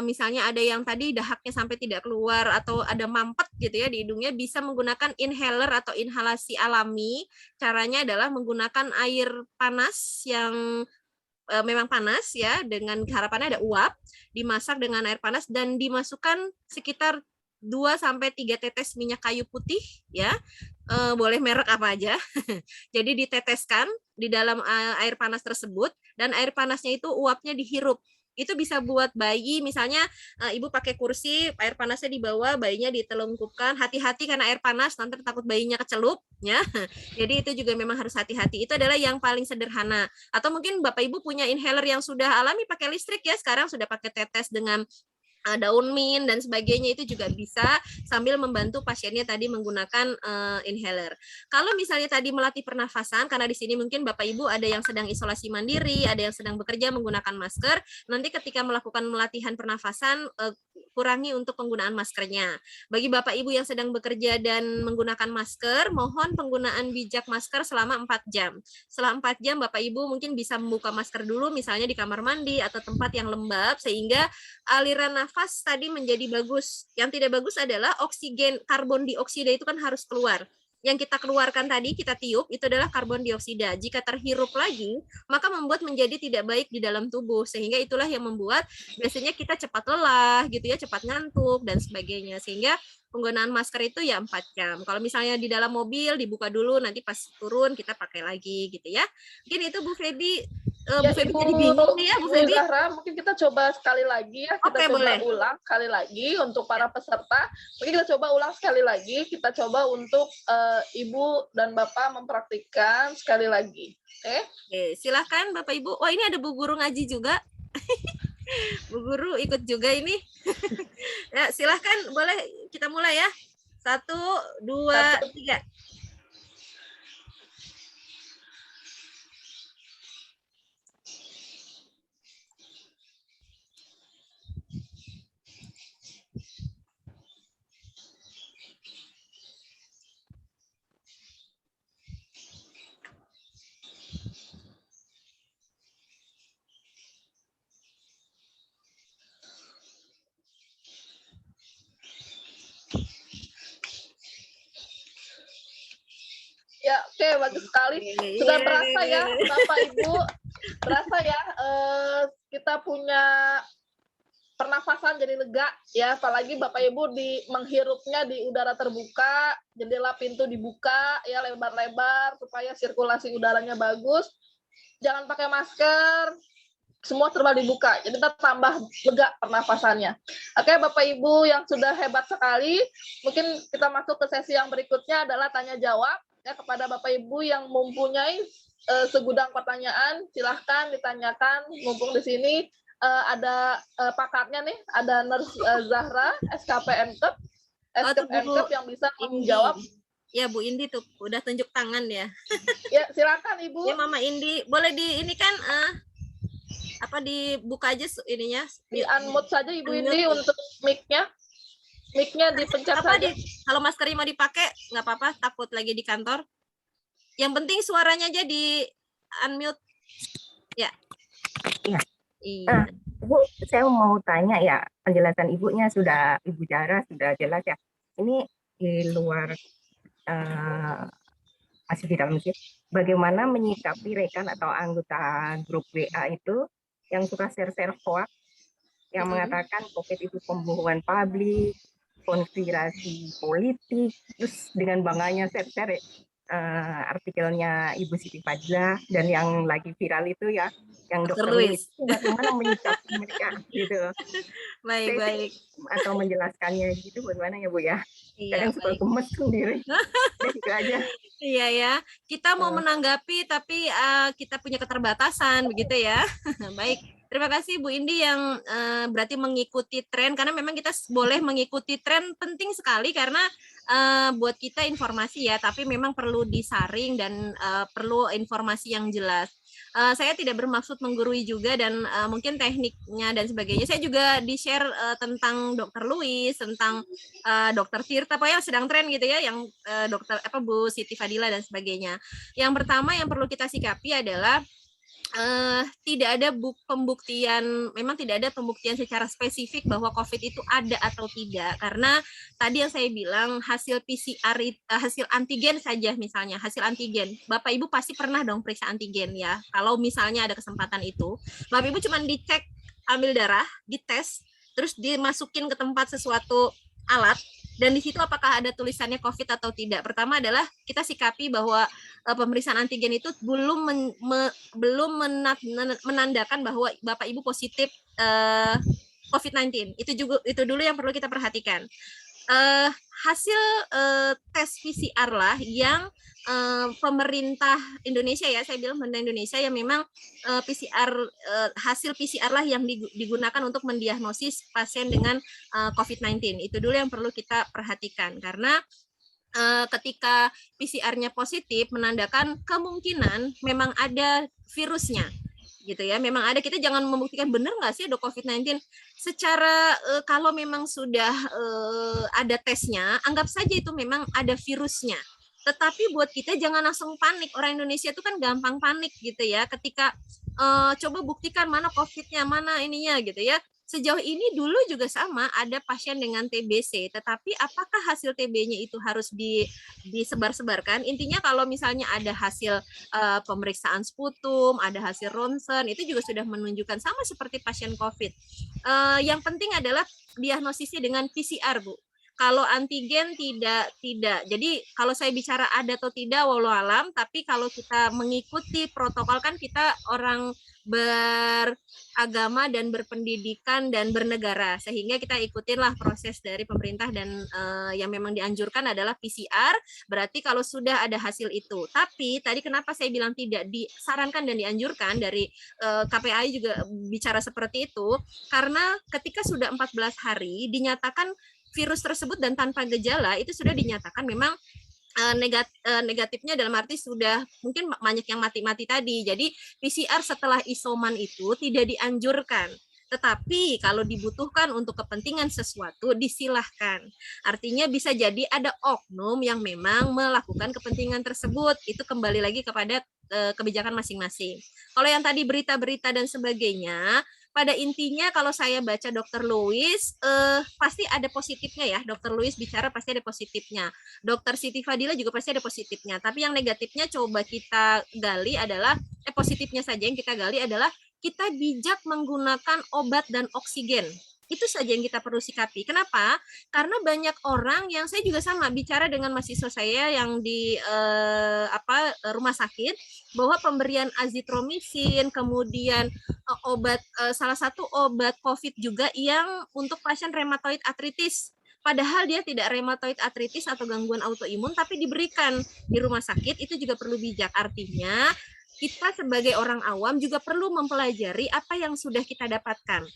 misalnya ada yang tadi dahaknya sampai tidak keluar atau ada mampet gitu ya di hidungnya, bisa menggunakan inhaler atau inhalasi alami. Caranya adalah menggunakan air panas yang memang panas ya, dengan harapannya ada uap, dimasak dengan air panas dan dimasukkan sekitar 2-3 tetes minyak kayu putih ya, boleh merek apa aja. Jadi diteteskan di dalam air panas tersebut, dan air panasnya itu uapnya dihirup. Itu bisa buat bayi, misalnya ibu pakai kursi, air panasnya di bawah, bayinya ditelungkupkan. Hati-hati karena air panas, nanti takut bayinya kecelup ya. Jadi itu juga memang harus hati-hati. Itu adalah yang paling sederhana. Atau mungkin Bapak Ibu punya inhaler yang sudah alami pakai listrik ya, sekarang sudah pakai tetes dengan daun mint dan sebagainya, itu juga bisa sambil membantu pasiennya tadi menggunakan inhaler. Kalau misalnya tadi melatih pernafasan, karena di sini mungkin Bapak Ibu ada yang sedang isolasi mandiri, ada yang sedang bekerja menggunakan masker, nanti ketika melakukan melatihan pernafasan kurangi untuk penggunaan maskernya. Bagi Bapak Ibu yang sedang bekerja dan menggunakan masker, mohon penggunaan bijak masker selama 4 jam. Setelah 4 jam Bapak Ibu mungkin bisa membuka masker dulu misalnya di kamar mandi atau tempat yang lembab sehingga aliran nafas tadi menjadi bagus. Yang tidak bagus adalah oksigen, karbon dioksida itu kan harus keluar. Yang kita keluarkan tadi, kita tiup, itu adalah karbon dioksida. Jika terhirup lagi, maka membuat menjadi tidak baik di dalam tubuh. Sehingga itulah yang membuat biasanya kita cepat lelah, gitu ya, cepat ngantuk, dan sebagainya. Sehingga penggunaan masker itu ya 4 jam. Kalau misalnya di dalam mobil, dibuka dulu, nanti pas turun kita pakai lagi, gitu ya. Mungkin itu Bu Feby. Bu Feby jadi bingung nih ya, Bu Feby. Zahra, mungkin kita coba sekali lagi ya, kita coba boleh. ulang sekali lagi untuk para peserta. Mungkin kita coba ulang sekali lagi, kita coba untuk Ibu dan Bapak mempraktikkan sekali lagi. Oke, silakan Bapak Ibu. Wah, ini ada Bu Guru ngaji juga. Bu Guru ikut juga ini. Ya, silahkan, boleh kita mulai ya. 1, 2, 3. Ya, oke, bagus sekali. Sudah berasa ya, Bapak Ibu, berasa ya kita punya pernafasan jadi lega ya, apalagi Bapak Ibu menghirupnya di udara terbuka, jendela pintu dibuka ya lebar-lebar supaya sirkulasi udaranya bagus. Jangan pakai masker, semua serba dibuka, jadi kita tambah lega pernafasannya. Oke, Bapak Ibu yang sudah hebat sekali, mungkin kita masuk ke sesi yang berikutnya adalah tanya jawab ya kepada Bapak Ibu yang mempunyai segudang pertanyaan, silahkan ditanyakan. Mumpung di sini ada pakatnya nih, ada Nurse Zahra, SKP MKEP, yang bisa menjawab. Ya, Bu Indi tuh udah tunjuk tangan ya. Ya, silakan Ibu. Ya, Mama Indi, boleh di ini kan dibuka aja ininya. Di unmute saja Ibu Indi untuk mic-nya. Mic-nya dipencet saja. Kalau maskernya mau dipakai nggak apa-apa, takut lagi di kantor. Yang penting suaranya aja di unmute. Ya. Iya. Bu, saya mau tanya ya, penjelasan Ibunya Ibu Zahra sudah jelas ya. Ini di luar masih di dalam sih. Bagaimana menyikapi rekan atau anggota grup WA itu yang suka share-share hoax yang mengatakan COVID itu pembohongan publik, konspirasi politik, terus dengan bangganya share-share artikelnya Ibu Siti Fadilah, dan yang lagi viral itu ya yang Dokter Louis. Bagaimana menyikapi mereka gitu? Baik. Atau menjelaskannya gitu bagaimana ya Bu ya? Iya, kadang suka gemes sendiri. Gitu aja. Iya ya, kita mau menanggapi tapi kita punya keterbatasan begitu ya. Baik. Terima kasih Bu Indi yang berarti mengikuti tren, karena memang kita boleh mengikuti tren, penting sekali karena buat kita informasi ya, tapi memang perlu disaring dan perlu informasi yang jelas. Saya tidak bermaksud menggurui juga dan mungkin tekniknya dan sebagainya. Saya juga di-share tentang Dokter Louis, tentang Dokter Tirta, pokoknya sedang tren gitu ya, yang Bu Siti Fadilah dan sebagainya. Yang pertama yang perlu kita sikapi adalah tidak ada pembuktian, memang tidak ada pembuktian secara spesifik bahwa COVID itu ada atau tidak, karena tadi yang saya bilang hasil PCR, hasil antigen saja misalnya, hasil antigen, Bapak Ibu pasti pernah dong periksa antigen ya, kalau misalnya ada kesempatan itu, Bapak Ibu cuma dicek, ambil darah, dites, terus dimasukin ke tempat sesuatu alat, dan di situ apakah ada tulisannya COVID atau tidak. Pertama adalah kita sikapi bahwa pemeriksaan antigen itu belum menandakan bahwa Bapak Ibu positif COVID-19. Itu dulu yang perlu kita perhatikan. Hasil tes PCR lah yang pemerintah Indonesia ya, saya bilang pemerintah Indonesia yang memang hasil PCR lah yang digunakan untuk mendiagnosis pasien dengan COVID-19. Itu dulu yang perlu kita perhatikan, karena ketika PCR-nya positif menandakan kemungkinan memang ada virusnya. gitu ya. Memang ada, kita jangan membuktikan benar nggak sih ada COVID-19 secara kalau memang sudah ada tesnya, anggap saja itu memang ada virusnya. Tetapi buat kita jangan langsung panik. Orang Indonesia itu kan gampang panik gitu ya. Ketika coba buktikan mana COVID-nya, mana ininya gitu ya. Sejauh ini dulu juga sama, ada pasien dengan TBC, tetapi apakah hasil TB-nya itu harus disebar-sebarkan? Intinya kalau misalnya ada hasil pemeriksaan sputum, ada hasil ronsen, itu juga sudah menunjukkan sama seperti pasien COVID. Yang penting adalah diagnosisnya dengan PCR, Bu. Kalau antigen tidak. Jadi kalau saya bicara ada atau tidak, walau alam, tapi kalau kita mengikuti protokol kan kita orang beragama dan berpendidikan dan bernegara, sehingga kita ikutinlah proses dari pemerintah dan yang memang dianjurkan adalah PCR. Berarti kalau sudah ada hasil itu. Tapi tadi kenapa saya bilang tidak disarankan dan dianjurkan, dari KPAI juga bicara seperti itu, karena ketika sudah 14 hari dinyatakan virus tersebut dan tanpa gejala, itu sudah dinyatakan memang negatifnya dalam arti sudah mungkin banyak yang mati-mati tadi. Jadi PCR setelah isoman itu tidak dianjurkan. Tetapi kalau dibutuhkan untuk kepentingan sesuatu, disilahkan. Artinya bisa jadi ada oknum yang memang melakukan kepentingan tersebut. Itu kembali lagi kepada kebijakan masing-masing. Kalau yang tadi berita-berita dan sebagainya, pada intinya kalau saya baca Dr. Louis, pasti ada positifnya ya. Dr. Louis bicara pasti ada positifnya. Dr. Siti Fadila juga pasti ada positifnya. Tapi yang negatifnya coba kita gali adalah, positifnya saja yang kita gali adalah kita bijak menggunakan obat dan oksigen. Itu saja yang kita perlu sikapi. Kenapa? Karena banyak orang yang, saya juga sama bicara dengan mahasiswa saya yang di rumah sakit, bahwa pemberian azitromisin, kemudian obat salah satu obat COVID juga yang untuk pasien rheumatoid arthritis. Padahal dia tidak rheumatoid arthritis atau gangguan autoimun, tapi diberikan di rumah sakit, itu juga perlu bijak. Artinya kita sebagai orang awam juga perlu mempelajari apa yang sudah kita dapatkan.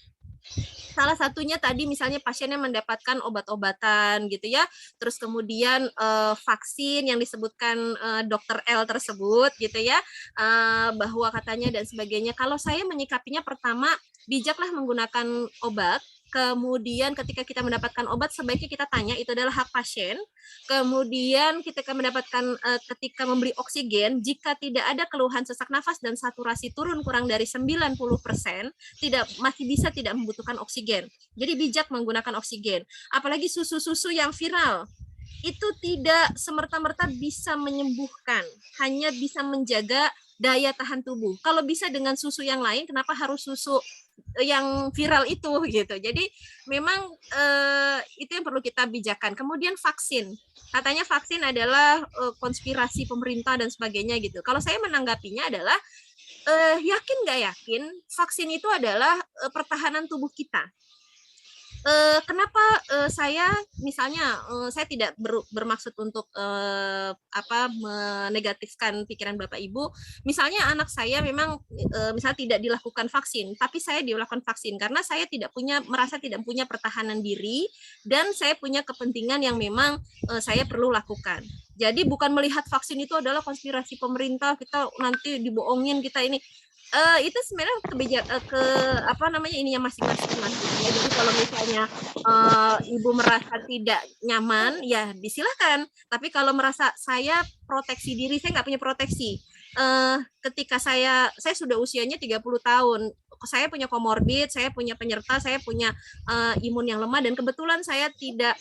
Salah satunya tadi misalnya pasiennya mendapatkan obat-obatan gitu ya, terus kemudian vaksin yang disebutkan Dr. L tersebut gitu ya, bahwa katanya dan sebagainya. Kalau saya menyikapinya, pertama, bijaklah menggunakan obat. Kemudian ketika kita mendapatkan obat, sebaiknya kita tanya, itu adalah hak pasien. Kemudian ketika mendapatkan, ketika memberi oksigen, jika tidak ada keluhan sesak nafas dan saturasi turun kurang dari 90%, masih bisa tidak membutuhkan oksigen. Jadi bijak menggunakan oksigen. Apalagi susu-susu yang viral, itu tidak semerta-merta bisa menyembuhkan, hanya bisa menjaga daya tahan tubuh. Kalau bisa dengan susu yang lain, kenapa harus susu yang viral itu gitu. Jadi memang itu yang perlu kita bijakan. Kemudian vaksin, katanya vaksin adalah konspirasi pemerintah dan sebagainya gitu. Kalau saya menanggapinya adalah yakin nggak yakin, vaksin itu adalah pertahanan tubuh kita. Kenapa saya misalnya, saya tidak bermaksud untuk menegatifkan pikiran Bapak Ibu. Misalnya anak saya memang misalnya tidak dilakukan vaksin, tapi saya dilakukan vaksin karena saya merasa tidak punya pertahanan diri, dan saya punya kepentingan yang memang saya perlu lakukan. Jadi bukan melihat vaksin itu adalah konspirasi pemerintah, kita nanti dibohongin, kita ini. Itu sebenarnya ininya masing-masing. Ya. Jadi kalau misalnya ibu merasa tidak nyaman, ya disilahkan. Tapi kalau merasa saya proteksi diri, saya nggak punya proteksi. Ketika saya sudah usianya 30 tahun, saya punya komorbid, saya punya penyerta, saya punya imun yang lemah, dan kebetulan saya tidak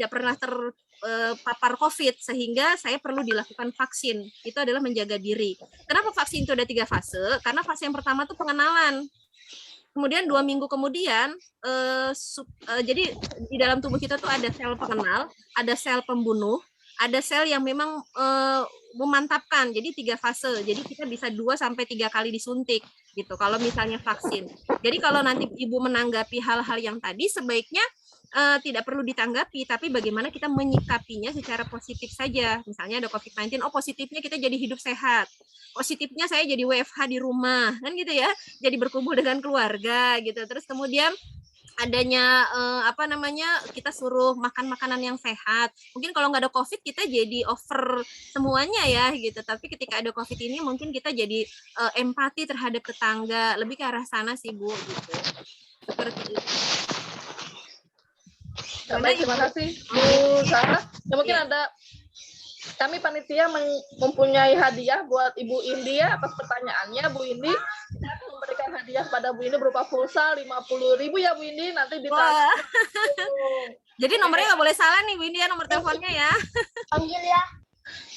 pernah terpapar COVID, sehingga saya perlu dilakukan vaksin. Itu adalah menjaga diri. Kenapa vaksin itu ada 3 fase? Karena fase yang pertama itu pengenalan. Kemudian 2 minggu kemudian, jadi di dalam tubuh kita tuh ada sel pengenal, ada sel pembunuh, ada sel yang memang memantapkan. Jadi 3 fase. Jadi kita bisa 2-3 kali disuntik gitu kalau misalnya vaksin. Jadi kalau nanti ibu menanggapi hal-hal yang tadi, sebaiknya tidak perlu ditanggapi, tapi bagaimana kita menyikapinya secara positif saja. Misalnya ada COVID-19, positifnya kita jadi hidup sehat. Positifnya saya jadi WFH di rumah, kan gitu ya. Jadi berkumpul dengan keluarga gitu. Terus kemudian adanya kita suruh makan makanan yang sehat. Mungkin kalau nggak ada COVID kita jadi over semuanya ya gitu. Tapi ketika ada COVID ini mungkin kita jadi empati terhadap tetangga, lebih ke arah sana sih Bu gitu. Seperti itu. Baik, terima kasih Bu Sarah. Ya, mungkin ada kami panitia mempunyai hadiah buat Ibu Indi ya atas pertanyaannya. Bu Indi memberikan hadiah pada Bu Indi berupa pulsa 50.000 ya Bu Indi, nanti ditanya. Jadi nomornya nggak boleh salah nih Bu Indi ya, nomor teleponnya ya. Panggil ya.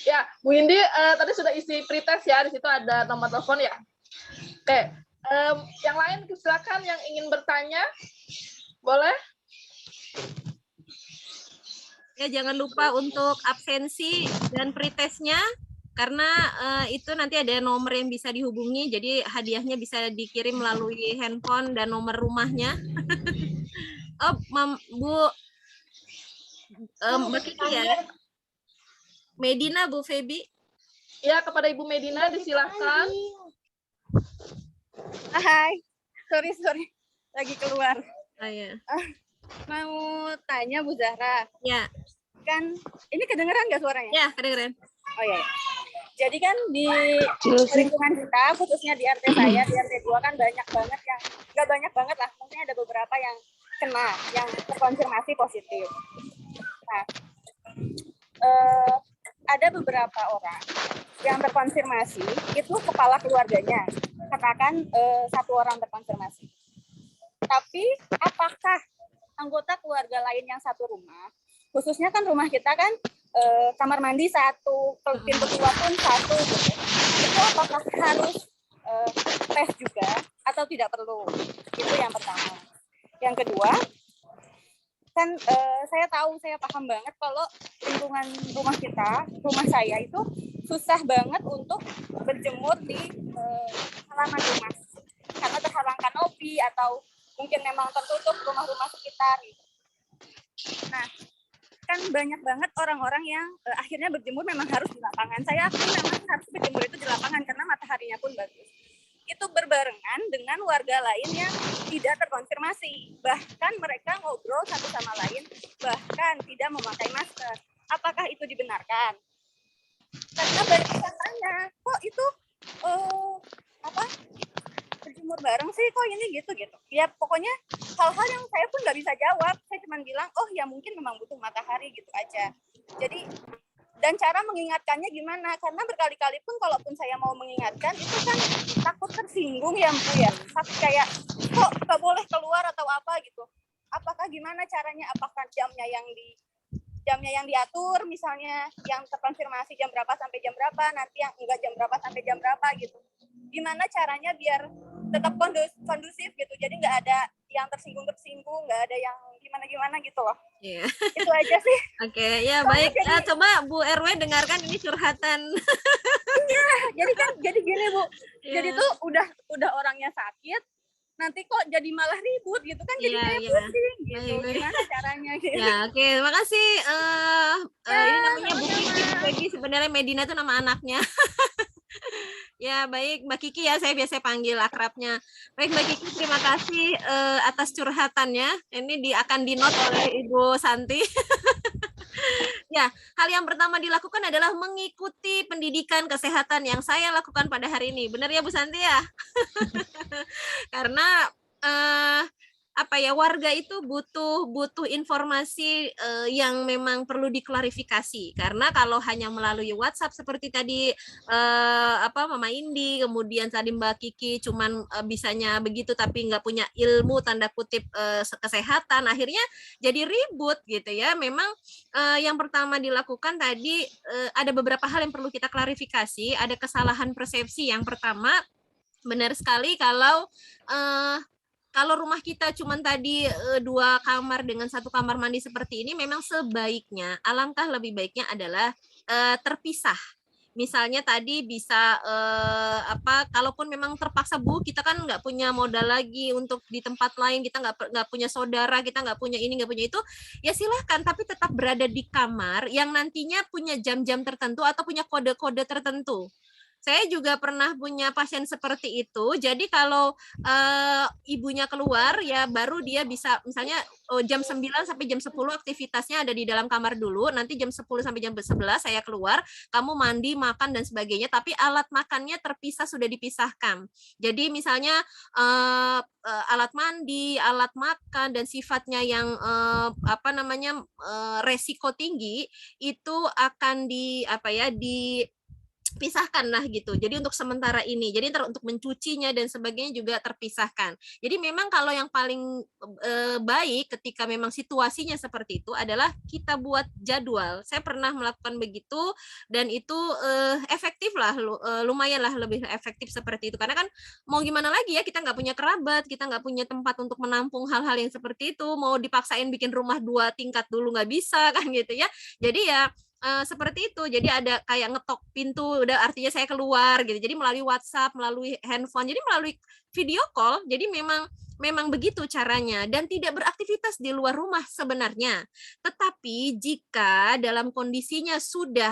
Ya, Bu Indi tadi sudah isi pretest ya, di situ ada nomor telepon ya. Oke, yang lain silakan yang ingin bertanya, boleh? Ya, jangan lupa untuk absensi dan pretestnya karena itu nanti ada nomor yang bisa dihubungi, jadi hadiahnya bisa dikirim melalui handphone dan nomor rumahnya. Oh, Bu Mbak Kiki ya. Medina, Bu Febi. Ya, kepada Ibu Medina disilahkan. Hai, sorry, lagi keluar. Ya. Mau tanya Bu Zahra. Ya. Kan ini kedengeran nggak suaranya? Ya, kedengeran. Oh ya. Jadi kan di lingkungan kita, khususnya di RT saya, di RT 2 kan banyak banget yang, nggak banyak banget lah, mungkin ada beberapa yang kena, yang terkonfirmasi positif. Nah, ada beberapa orang yang terkonfirmasi, itu kepala keluarganya. Katakan 1 orang terkonfirmasi. Tapi apakah anggota keluarga lain yang satu rumah, khususnya kan rumah kita kan kamar mandi 1, pintu keluar pun 1 gitu. Itu apakah harus tes juga atau tidak perlu? Itu yang pertama. Yang kedua, kan saya paham banget kalau lingkungan rumah kita, rumah saya itu susah banget untuk berjemur di halaman rumah karena terhalang kanopi atau mungkin memang tertutup rumah-rumah sekitar gitu. Nah, kan banyak banget orang-orang yang akhirnya berjemur memang harus di lapangan. Saya akui memang harus berjemur itu di lapangan karena mataharinya pun bagus. Itu berbarengan dengan warga lain yang tidak terkonfirmasi. Bahkan mereka ngobrol satu sama lain, bahkan tidak memakai masker. Apakah itu dibenarkan? Karena banyak yang tanya, kok itu berjemur bareng sih, kok ini gitu. Ya pokoknya hal-hal yang saya pun nggak bisa jawab. Saya cuma bilang, oh ya mungkin memang butuh matahari gitu aja. Jadi, dan cara mengingatkannya gimana? Karena berkali-kali pun kalaupun saya mau mengingatkan, itu kan takut tersinggung ya Bu ya. Tapi kayak, kok nggak boleh keluar atau apa gitu. Apakah gimana caranya? Apakah jamnya yang diatur, misalnya yang terkonfirmasi jam berapa sampai jam berapa, nanti yang enggak jam berapa sampai jam berapa gitu. Gimana caranya biar tetap kondusif gitu, jadi nggak ada yang tersinggung, nggak ada yang gimana gitu loh. Yeah. Itu aja sih. Oke, ya baik. Coba Bu RW dengarkan ini curhatan. Iya, jadi gini Bu, jadi tuh udah orangnya sakit, nanti kok jadi malah ribut gitu kan, jadi kayak pusing gitu. Gimana caranya gitu. Ya, oke. Terima kasih. Ini namanya Bu Kiki, Bu Peggy. Sebenarnya Medina itu nama anaknya. Ya, baik Mbak Kiki ya, saya biasa panggil akrabnya. Baik Mbak Kiki, terima kasih atas curhatannya. Ini akan di-note oleh Ibu Santi. Ya, hal yang pertama dilakukan adalah mengikuti pendidikan kesehatan yang saya lakukan pada hari ini. Benar ya Bu Santi ya? Karena warga itu butuh informasi yang memang perlu diklarifikasi, karena kalau hanya melalui WhatsApp seperti tadi Mama Indi, kemudian tadi Mbak Kiki cuman bisanya begitu tapi nggak punya ilmu tanda kutip kesehatan, akhirnya jadi ribut gitu ya. Memang yang pertama dilakukan tadi ada beberapa hal yang perlu kita klarifikasi. Ada kesalahan persepsi. Yang pertama, benar sekali kalau rumah kita cuma tadi 2 kamar dengan 1 kamar mandi seperti ini, memang sebaiknya, alangkah lebih baiknya adalah terpisah. Misalnya tadi bisa kalaupun memang terpaksa Bu, kita kan nggak punya modal lagi untuk di tempat lain, kita nggak punya saudara, kita nggak punya ini, nggak punya itu, ya silahkan, tapi tetap berada di kamar yang nantinya punya jam-jam tertentu atau punya kode-kode tertentu. Saya juga pernah punya pasien seperti itu. Jadi kalau ibunya keluar ya baru dia bisa misalnya jam 9 sampai jam 10 aktivitasnya ada di dalam kamar dulu. Nanti jam 10 sampai jam 11 saya keluar, kamu mandi, makan dan sebagainya, tapi alat makannya terpisah, sudah dipisahkan. Jadi misalnya alat mandi, alat makan dan sifatnya yang resiko tinggi itu akan pisahkan lah gitu. Jadi untuk sementara ini, jadi untuk mencucinya dan sebagainya juga terpisahkan. Jadi memang kalau yang paling baik ketika memang situasinya seperti itu adalah kita buat jadwal. Saya pernah melakukan begitu dan itu efektif lah, lumayan lah lebih efektif seperti itu. Karena kan mau gimana lagi ya, kita nggak punya kerabat, kita nggak punya tempat untuk menampung hal-hal yang seperti itu. Mau dipaksain bikin rumah 2 tingkat dulu nggak bisa kan gitu ya. Jadi ya seperti itu. Jadi ada kayak ngetok pintu, udah artinya saya keluar gitu. Jadi melalui WhatsApp, melalui handphone, jadi melalui video call. Jadi memang begitu caranya dan tidak beraktivitas di luar rumah sebenarnya. Tetapi jika dalam kondisinya sudah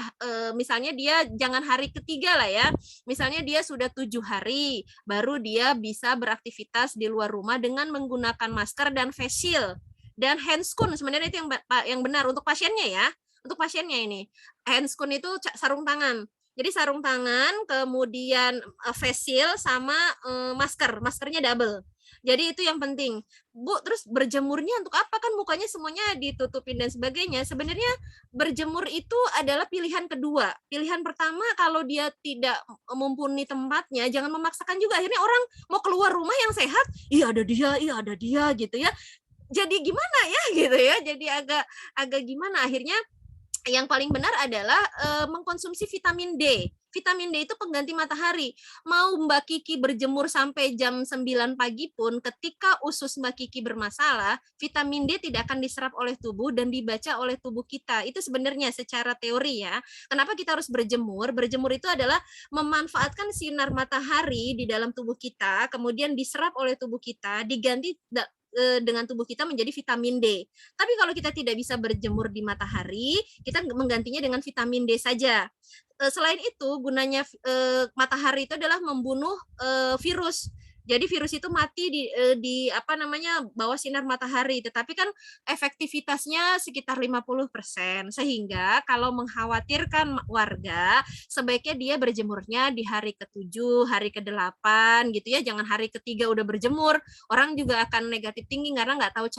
misalnya dia jangan hari ketiga lah ya. Misalnya dia sudah 7 hari baru dia bisa beraktivitas di luar rumah dengan menggunakan masker dan face shield dan handscoon. Sebenarnya itu yang benar untuk pasiennya ya. Untuk pasiennya ini, handscoon itu sarung tangan. Jadi sarung tangan, kemudian face shield sama maskernya double. Jadi itu yang penting. Bu, terus berjemurnya untuk apa? Kan mukanya semuanya ditutupin dan sebagainya. Sebenarnya berjemur itu adalah pilihan kedua. Pilihan pertama kalau dia tidak mumpuni tempatnya, jangan memaksakan juga. Akhirnya orang mau keluar rumah yang sehat, iya ada dia gitu ya. Jadi gimana ya gitu ya. Jadi agak gimana akhirnya. Yang paling benar adalah mengkonsumsi vitamin D. Vitamin D itu pengganti matahari. Mau Mbak Kiki berjemur sampai jam 9 pagi pun, ketika usus Mbak Kiki bermasalah, vitamin D tidak akan diserap oleh tubuh dan dibaca oleh tubuh kita. Itu sebenarnya secara teori ya. Kenapa kita harus berjemur? Berjemur itu adalah memanfaatkan sinar matahari di dalam tubuh kita, kemudian diserap oleh tubuh kita, diganti dengan tubuh kita menjadi vitamin D. Tapi kalau kita tidak bisa berjemur di matahari, kita menggantinya dengan vitamin D saja. Selain itu, gunanya matahari itu adalah membunuh virus. Jadi virus itu mati di bawah sinar matahari, tetapi kan efektivitasnya sekitar 50%. Sehingga kalau mengkhawatirkan warga, sebaiknya dia berjemurnya di hari ke-7, hari ke-8 gitu ya. Jangan hari ke-3 udah berjemur. Orang juga akan negatif thinking karena nggak tahu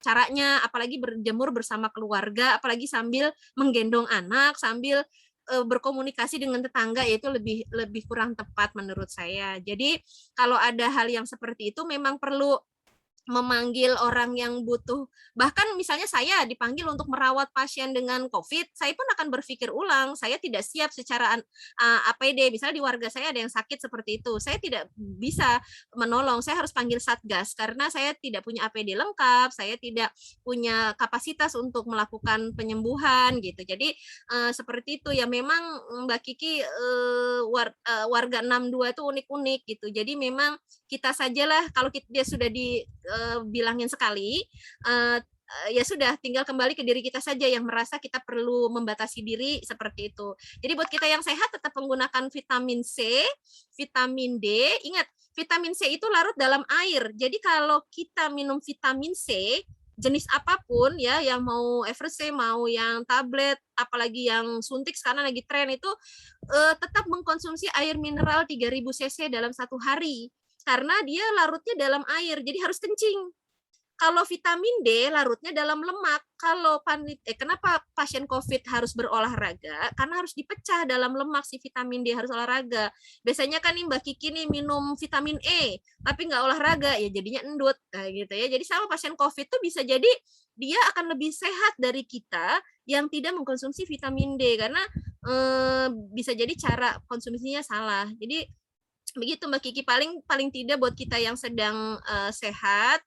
caranya, apalagi berjemur bersama keluarga, apalagi sambil menggendong anak, sambil berkomunikasi dengan tetangga, itu lebih kurang tepat menurut saya. Jadi kalau ada hal yang seperti itu memang perlu memanggil orang yang butuh, bahkan misalnya saya dipanggil untuk merawat pasien dengan COVID, saya pun akan berpikir ulang, saya tidak siap secara APD, misalnya di warga saya ada yang sakit seperti itu, saya tidak bisa menolong, saya harus panggil Satgas, karena saya tidak punya APD lengkap, saya tidak punya kapasitas untuk melakukan penyembuhan, gitu. Jadi seperti itu ya, memang Mbak Kiki warga 62 itu unik-unik gitu, jadi memang kita sajalah, kalau dia sudah dibilangin sekali, ya sudah, tinggal kembali ke diri kita saja yang merasa kita perlu membatasi diri seperti itu. Jadi buat kita yang sehat tetap menggunakan vitamin C, vitamin D. Ingat, vitamin C itu larut dalam air. Jadi kalau kita minum vitamin C, jenis apapun ya, yang mau Everse, mau yang tablet, apalagi yang suntik sekarang lagi tren itu, tetap mengkonsumsi air mineral 3000 cc dalam 1 hari. Karena dia larutnya dalam air, jadi harus kencing. Kalau vitamin D larutnya dalam lemak. Kalau kenapa pasien COVID harus berolahraga? Karena harus dipecah dalam lemak si vitamin D, harus olahraga. Biasanya kan nih Mbak Kiki nih minum vitamin E, tapi nggak olahraga, ya jadinya endut, gitu ya. Jadi sama pasien COVID tuh bisa jadi dia akan lebih sehat dari kita yang tidak mengkonsumsi vitamin D, karena bisa jadi cara konsumsinya salah. Jadi Begitu Mbak Kiki, paling tidak buat kita yang sedang sehat,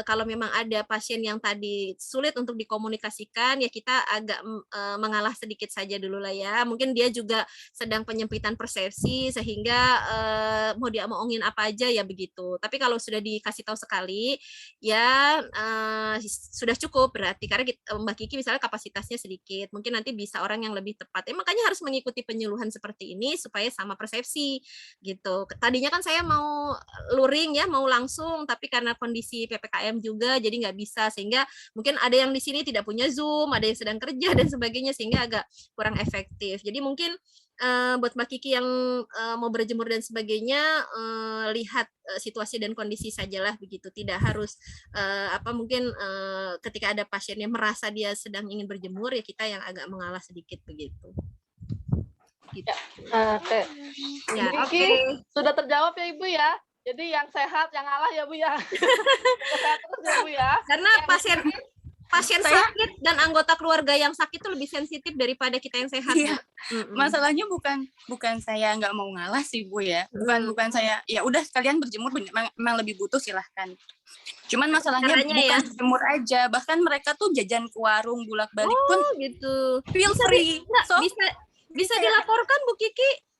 kalau memang ada pasien yang tadi sulit untuk dikomunikasikan, ya kita agak mengalah sedikit saja dulu lah ya. Mungkin dia juga sedang penyempitan persepsi sehingga mau dia omongin apa aja ya begitu. Tapi kalau sudah dikasih tahu sekali, ya sudah cukup berarti, karena Mbak Kiki misalnya kapasitasnya sedikit, mungkin nanti bisa orang yang lebih tepat. Makanya harus mengikuti penyuluhan seperti ini supaya sama persepsi gitu. Tadinya kan saya mau luring ya, mau langsung, tapi karena kondisi PPKM juga jadi nggak bisa, sehingga mungkin ada yang di sini tidak punya Zoom, ada yang sedang kerja dan sebagainya, sehingga agak kurang efektif. Jadi mungkin buat Mbak Kiki yang mau berjemur dan sebagainya, lihat situasi dan kondisi sajalah begitu, tidak harus mungkin ketika ada pasien yang merasa dia sedang ingin berjemur, ya kita yang agak mengalah sedikit begitu. Gitu. Oke. Ya, Oke. Sudah terjawab ya Ibu ya. Jadi yang sehat yang ngalah ya Bu ya. Sehat terus ya Bu ya. Karena pasien sakit dan anggota keluarga yang sakit itu lebih sensitif daripada kita yang sehat. Iya. Masalahnya bukan saya nggak mau ngalah sih Bu ya. Bukan saya, ya udah sekalian berjemur, memang lebih butuh silahkan. Cuman masalahnya caranya bukan ya. jemur aja, bahkan mereka tuh jajan ke warung bolak-balik pun gitu. feel free. Bisa dilaporkan Bu Kiki.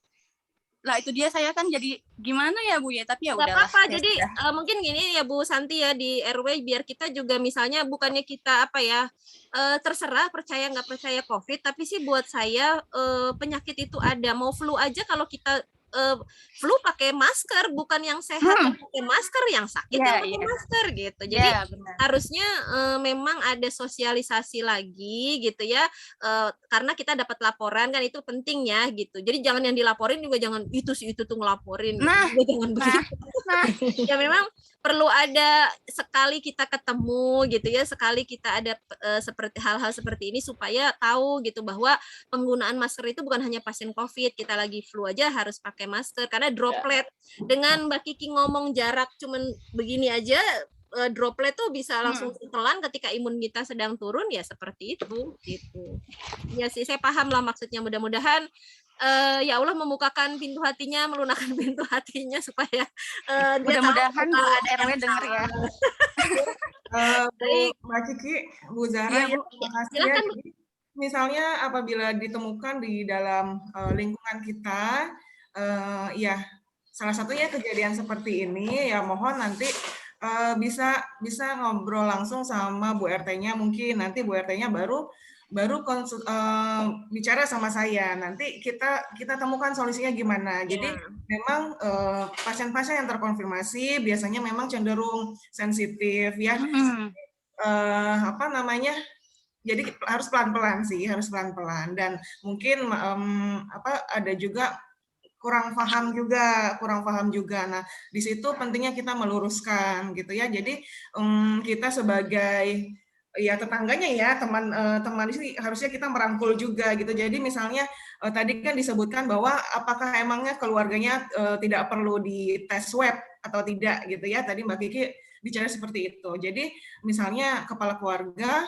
Lah itu dia, saya kan jadi gimana ya Bu ya, tapi ya Nggak udahlah. apa-apa. Jadi mungkin gini ya Bu Santi ya, di RW biar kita juga misalnya bukannya kita terserah percaya nggak percaya COVID, tapi sih buat saya penyakit itu ada, mau flu aja kalau kita flu pakai masker, bukan yang sehat yang pakai masker, yang sakit yang pakai masker gitu. Jadi harusnya memang ada sosialisasi lagi gitu ya, karena kita dapat laporan kan, itu penting ya gitu. Jadi jangan yang dilaporin juga jangan itu tuh ngelaporin, gitu. Jangan begitu. Ya memang perlu ada sekali kita ketemu gitu ya, sekali kita ada seperti hal-hal seperti ini supaya tahu gitu bahwa penggunaan masker itu bukan hanya pasien COVID, kita lagi flu aja harus pakai masker karena droplet. Dengan Mbak Kiki ngomong jarak cuman begini aja, droplet tuh bisa langsung telan ketika imun kita sedang turun, ya seperti itu gitu. Ya sih, saya paham lah maksudnya. Mudah-mudahan ya Allah membukakan pintu hatinya, melunakkan pintu hatinya supaya mudah-mudahan Bu RW dengar ya. Mbak Kiki, Bu Zahra, Bu, terima kasih ya. Jadi, misalnya apabila ditemukan di dalam lingkungan kita, ya salah satunya kejadian seperti ini, ya mohon nanti bisa ngobrol langsung sama Bu RT-nya, mungkin nanti Bu RT-nya baru bicara sama saya, nanti kita temukan solusinya gimana. Jadi memang pasien-pasien yang terkonfirmasi biasanya memang cenderung sensitif ya, jadi harus pelan-pelan sih, dan mungkin ada juga kurang paham juga. Nah, di situ pentingnya kita meluruskan gitu ya. Jadi kita sebagai tetangganya ya, teman di sini harusnya kita merangkul juga gitu. Jadi misalnya tadi kan disebutkan bahwa apakah emangnya keluarganya tidak perlu dites swab atau tidak gitu ya. Tadi Mbak Kiki bicara seperti itu. Jadi misalnya kepala keluarga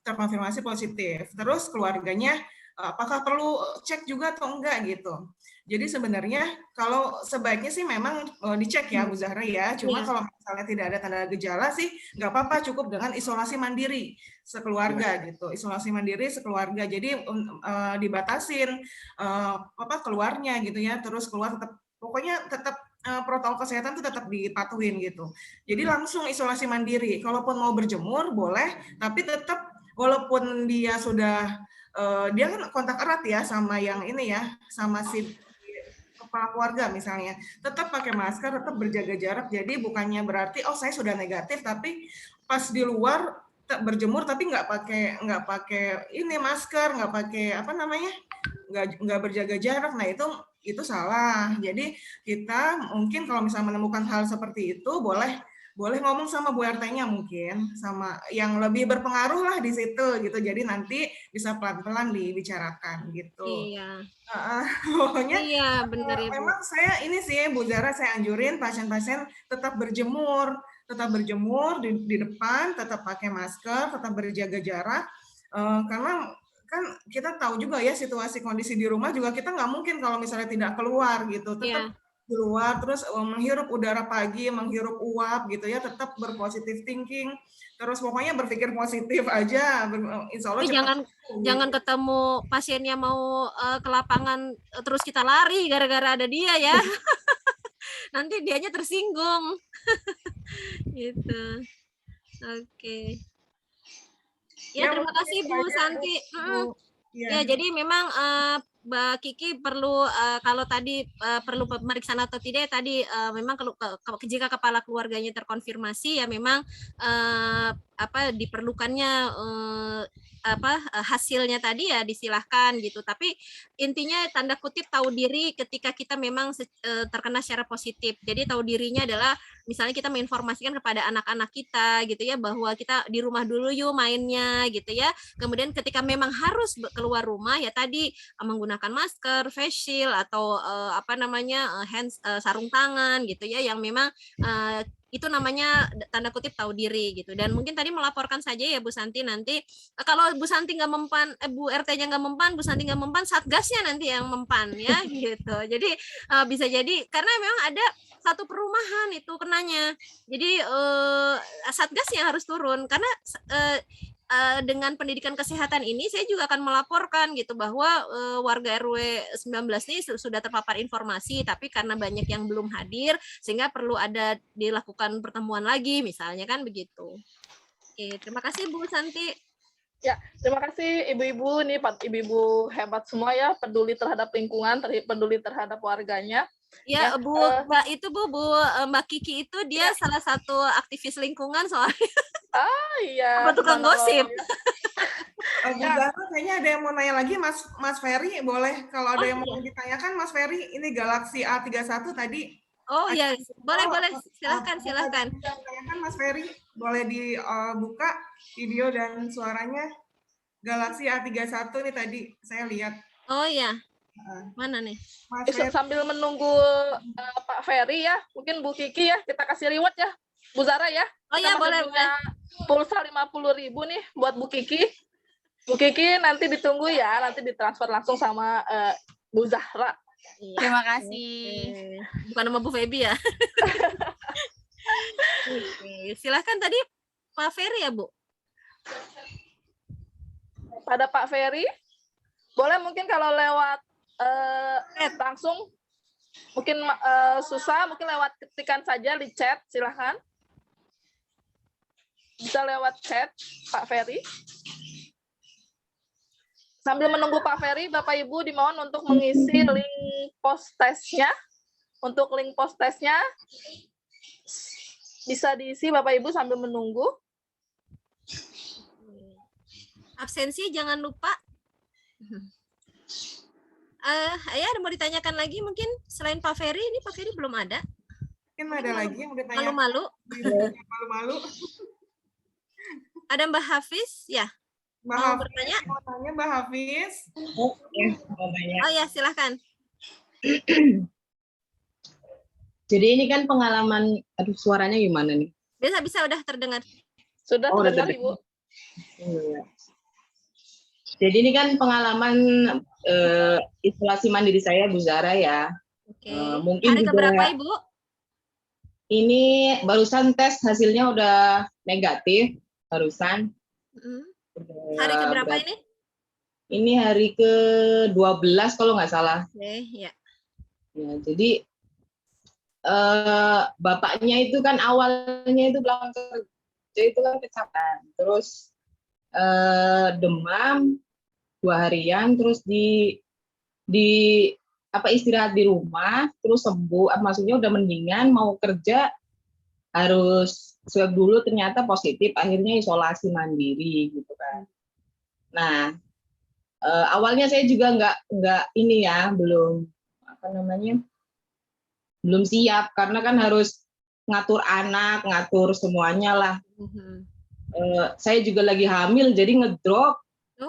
terkonfirmasi positif, terus keluarganya apakah perlu cek juga atau enggak gitu. Jadi sebenarnya kalau sebaiknya sih memang dicek ya Bu Zahra ya. Cuma kalau misalnya tidak ada tanda gejala sih nggak apa-apa, cukup dengan isolasi mandiri sekeluarga gitu. Isolasi mandiri sekeluarga. Jadi dibatasin keluarnya gitu ya. Terus keluar tetap protokol kesehatan itu tetap dipatuhin gitu. Jadi langsung isolasi mandiri. Kalaupun mau berjemur boleh, tapi tetap walaupun dia sudah dia kan kontak erat ya sama yang ini ya, sama si kepala keluarga misalnya, tetap pakai masker, tetap berjaga jarak. Jadi bukannya berarti saya sudah negatif tapi pas di luar berjemur tapi nggak pakai ini masker, nggak pakai nggak berjaga jarak. Nah itu salah. Jadi kita mungkin kalau misalnya menemukan hal seperti itu boleh ngomong sama Bu RT-nya, mungkin sama yang lebih berpengaruh lah di situ gitu. Jadi nanti bisa pelan-pelan dibicarakan gitu. Iya. Pokoknya benar ya, Bu. Memang saya ini sih Bu Zahra, saya anjurin pasien-pasien tetap berjemur di depan, tetap pakai masker, tetap berjaga jarak, karena kan kita tahu juga ya situasi kondisi di rumah juga kita nggak mungkin kalau misalnya tidak keluar gitu, tetap di luar terus menghirup udara pagi, menghirup uap gitu ya, tetap berpositif thinking, terus pokoknya berpikir positif aja, insya Allah cepat. Jangan ketemu pasiennya mau ke lapangan terus kita lari gara-gara ada dia ya. Nanti dianya tersinggung. Gitu. Oke. Ya, terima kasih Bu Santi. Ya, jadi memang Mbak Kiki perlu kalau tadi perlu pemeriksaan atau tidak tadi memang jika kepala keluarganya terkonfirmasi ya memang diperlukannya hasilnya tadi ya disilahkan gitu. Tapi intinya tanda kutip tahu diri ketika kita memang terkena secara positif. Jadi tahu dirinya adalah misalnya kita menginformasikan kepada anak-anak kita gitu ya bahwa kita di rumah dulu yuk mainnya gitu ya. Kemudian ketika memang harus keluar rumah ya tadi menggunakan masker, face shield atau sarung tangan gitu ya yang memang itu namanya tanda kutip tahu diri gitu. Dan mungkin tadi melaporkan saja ya Bu Santi nanti kalau Bu Santi nggak mempan, Bu RT-nya nggak mempan, Bu Santi nggak mempan, satgasnya nanti yang mempan ya gitu. Jadi bisa jadi karena memang ada satu perumahan itu kenanya. Jadi satgasnya harus turun karena dengan pendidikan kesehatan ini saya juga akan melaporkan gitu bahwa warga RW 19 ini sudah terpapar informasi tapi karena banyak yang belum hadir sehingga perlu ada dilakukan pertemuan lagi misalnya kan begitu. Oke, terima kasih Bu Santi. Ya, terima kasih ibu-ibu nih, ibu-ibu hebat semua ya, peduli terhadap lingkungan, peduli terhadap warganya. Ya, Bu Mbak Kiki itu dia salah satu aktivis lingkungan soalnya. Ah iya. Apa tukang gosip? Bu Zahra, kayaknya ada yang mau nanya lagi, Mas Ferry, boleh kalau ada yang mau ditanyakan, Mas Ferry, ini Galaxy A31 tadi. Oh iya, boleh, silahkan. Tanyakan Mas Ferry, boleh dibuka video dan suaranya. Galaxy A31 nih tadi saya lihat. Oh iya, mana nih? Mas Ferry. Sambil menunggu Pak Ferry ya, mungkin Bu Kiki ya, kita kasih reward ya, Bu Zara ya. Oh iya, boleh. Pulsa 50.000 nih buat Bu Kiki. Bu Kiki nanti ditunggu ya, nanti ditransfer langsung sama Bu Zahra. Iya. Terima kasih. Bukan nama Bu Febi ya. Silahkan tadi Pak Ferry ya Bu. Pada Pak Ferry, boleh mungkin kalau lewat langsung, mungkin susah, mungkin lewat ketikan saja di chat, silahkan. Bisa lewat chat, Pak Ferry. Sambil menunggu Pak Ferry, Bapak Ibu dimohon untuk mengisi link post testnya. Untuk link post testnya bisa diisi Bapak Ibu sambil menunggu. Absensi jangan lupa. Ya, ada mau ditanyakan lagi mungkin selain Pak Ferry, ini Pak Ferry belum ada. Mungkin ada lagi yang mau ditanya. Malu-malu. Ada Mbak Hafiz ya? Mau bertanya? Mau tanya Mbak Hafiz? Oh ya, silahkan. Jadi ini kan pengalaman, aduh suaranya gimana nih? Bisa udah terdengar. Sudah terdengar Ibu. Jadi ini kan pengalaman isolasi mandiri saya Bu Zara ya. Oke. Mungkin hari keberapa Ibu? Ini barusan tes hasilnya udah negatif barusan. Hari keberapa ini? Ini hari ke-12 kalau nggak salah. Oke, ya. Ya, jadi bapaknya itu kan awalnya itu bilang kerja itu kan kecapean, terus demam 2 harian, terus di istirahat di rumah, terus sembuh, maksudnya udah mendingan, mau kerja harus swab dulu, ternyata positif, akhirnya isolasi mandiri gitu kan. Nah, awalnya saya juga nggak ini ya, belum siap karena kan harus ngatur anak, ngatur semuanya lah. Saya juga lagi hamil, jadi ngedrop,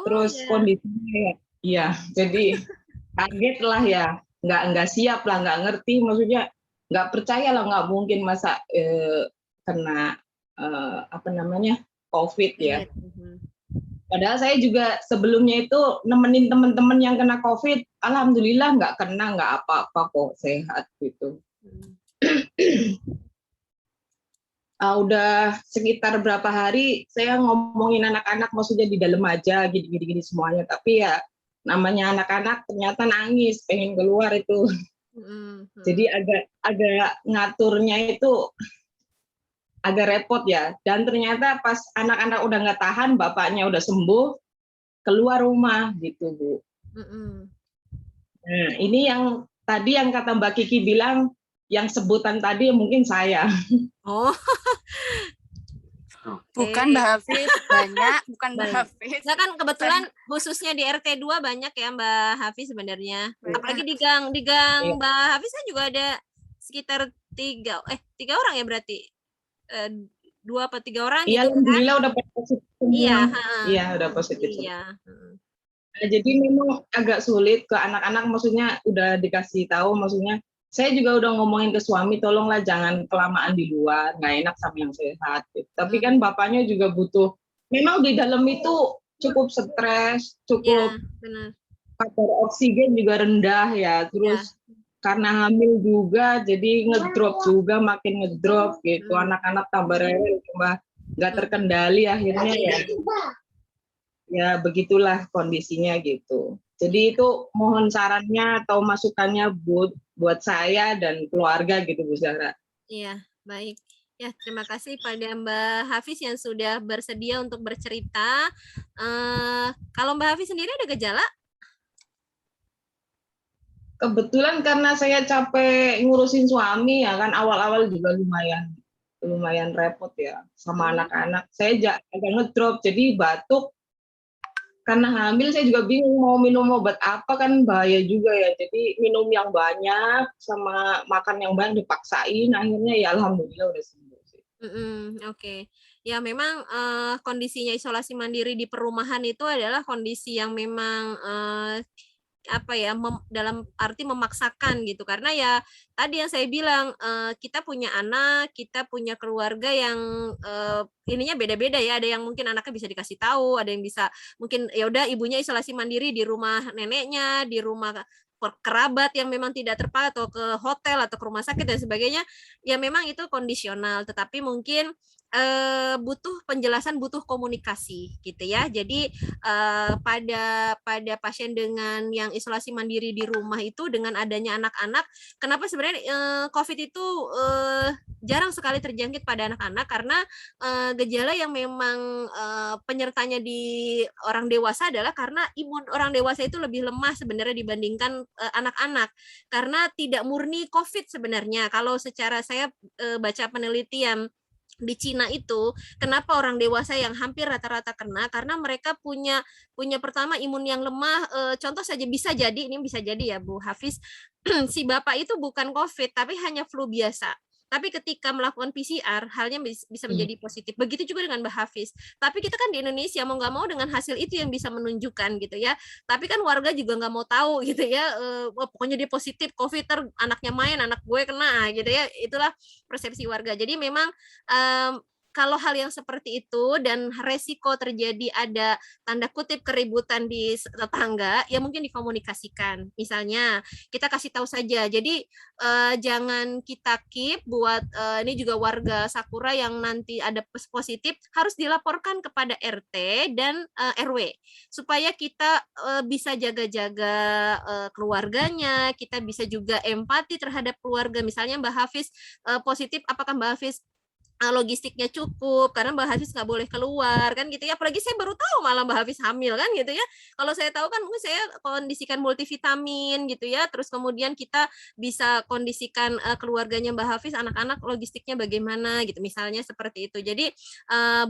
terus kondisinya ya, jadi kaget lah ya, nggak siap lah, nggak ngerti, maksudnya nggak percaya lah, nggak mungkin masa kena COVID ya. Padahal saya juga sebelumnya itu nemenin teman-teman yang kena COVID, alhamdulillah nggak kena, nggak apa-apa kok, sehat gitu. Udah sekitar berapa hari saya ngomongin anak-anak, maksudnya di dalam aja gini-gini semuanya, tapi ya namanya anak-anak ternyata nangis pengen keluar itu. Jadi agak ngaturnya itu agak repot ya. Dan ternyata pas anak-anak udah nggak tahan, bapaknya udah sembuh, keluar rumah gitu, Bu. Nah, ini yang tadi yang kata Mbak Kiki bilang, yang sebutan tadi mungkin saya. Oh. Bukan Mbak Hafiz, banyak, bukan Mbak Hafiz. Nah kan kebetulan khususnya di RT 2 banyak ya Mbak Hafiz sebenarnya. Apalagi di gang Mbak Hafiz kan juga ada sekitar 3 orang ya berarti. 2 atau 3 orang Iya, gitu kan. alhamdulillah udah positif semua. Iya, udah positif. Iya. Nah, jadi memang agak sulit ke anak-anak, maksudnya udah dikasih tahu, maksudnya saya juga udah ngomongin ke suami, tolonglah jangan kelamaan di luar, nggak enak sama yang sehat. Gitu. Tapi kan bapaknya juga butuh, memang di dalam itu cukup stres, cukup kadar oksigen juga rendah ya, terus karena hamil juga, jadi ngedrop juga, makin ngedrop gitu, anak-anak tambah rewel, tambah nggak terkendali akhirnya ya begitulah kondisinya gitu. Jadi itu mohon sarannya atau masukannya buat saya dan keluarga gitu Bu Zahra. Iya, baik. Ya, terima kasih pada Mbak Hafiz yang sudah bersedia untuk bercerita. Kalau Mbak Hafiz sendiri ada gejala? Kebetulan karena saya capek ngurusin suami ya kan, awal-awal juga lumayan repot ya sama anak-anak. Saya agak ngedrop, jadi batuk. Karena hamil saya juga bingung mau minum obat apa, kan bahaya juga ya. Jadi minum yang banyak sama makan yang banyak dipaksain, akhirnya ya alhamdulillah udah sembuh sih. Oke. Ya memang kondisinya isolasi mandiri di perumahan itu adalah kondisi yang memang dalam arti memaksakan gitu, karena ya tadi yang saya bilang, kita punya anak, kita punya keluarga yang ininya beda-beda ya, ada yang mungkin anaknya bisa dikasih tahu, ada yang bisa mungkin ya udah ibunya isolasi mandiri di rumah neneknya, di rumah kerabat yang memang tidak terpatok, ke hotel atau ke rumah sakit dan sebagainya. Ya memang itu kondisional, tetapi mungkin butuh penjelasan, butuh komunikasi gitu ya. Jadi pada pasien dengan yang isolasi mandiri di rumah itu, dengan adanya anak-anak, kenapa sebenarnya COVID itu jarang sekali terjangkit pada anak-anak, karena gejala yang memang penyertanya di orang dewasa adalah karena imun orang dewasa itu lebih lemah sebenarnya dibandingkan anak-anak, karena tidak murni COVID sebenarnya. Kalau secara saya baca penelitian di Cina itu, kenapa orang dewasa yang hampir rata-rata kena, karena mereka punya pertama imun yang lemah. Contoh saja, bisa jadi ya Bu Hafiz, si bapak itu bukan COVID tapi hanya flu biasa, tapi ketika melakukan PCR halnya bisa menjadi positif. Begitu juga dengan Mbak Hafiz. Tapi kita kan di Indonesia mau nggak mau dengan hasil itu yang bisa menunjukkan gitu ya. Tapi kan warga juga nggak mau tahu gitu ya. Pokoknya dia positif COVID, anaknya main, anak gue kena gitu ya. Itulah persepsi warga. Jadi memang kalau hal yang seperti itu dan resiko terjadi ada tanda kutip keributan di tetangga, ya mungkin dikomunikasikan. Misalnya kita kasih tahu saja. Jadi jangan kita keep buat ini juga warga Sakura yang nanti ada positif harus dilaporkan kepada RT dan RW supaya kita bisa jaga-jaga keluarganya, kita bisa juga empati terhadap keluarga. Misalnya Mbak Hafiz positif, apakah Mbak Hafiz logistiknya cukup, karena Mbak Hafiz nggak boleh keluar kan gitu ya. Apalagi saya baru tahu malah Mbak Hafiz hamil kan gitu ya. Kalau saya tahu kan mungkin saya kondisikan multivitamin gitu ya, terus kemudian kita bisa kondisikan keluarganya Mbak Hafiz, anak-anak logistiknya bagaimana gitu, misalnya seperti itu. Jadi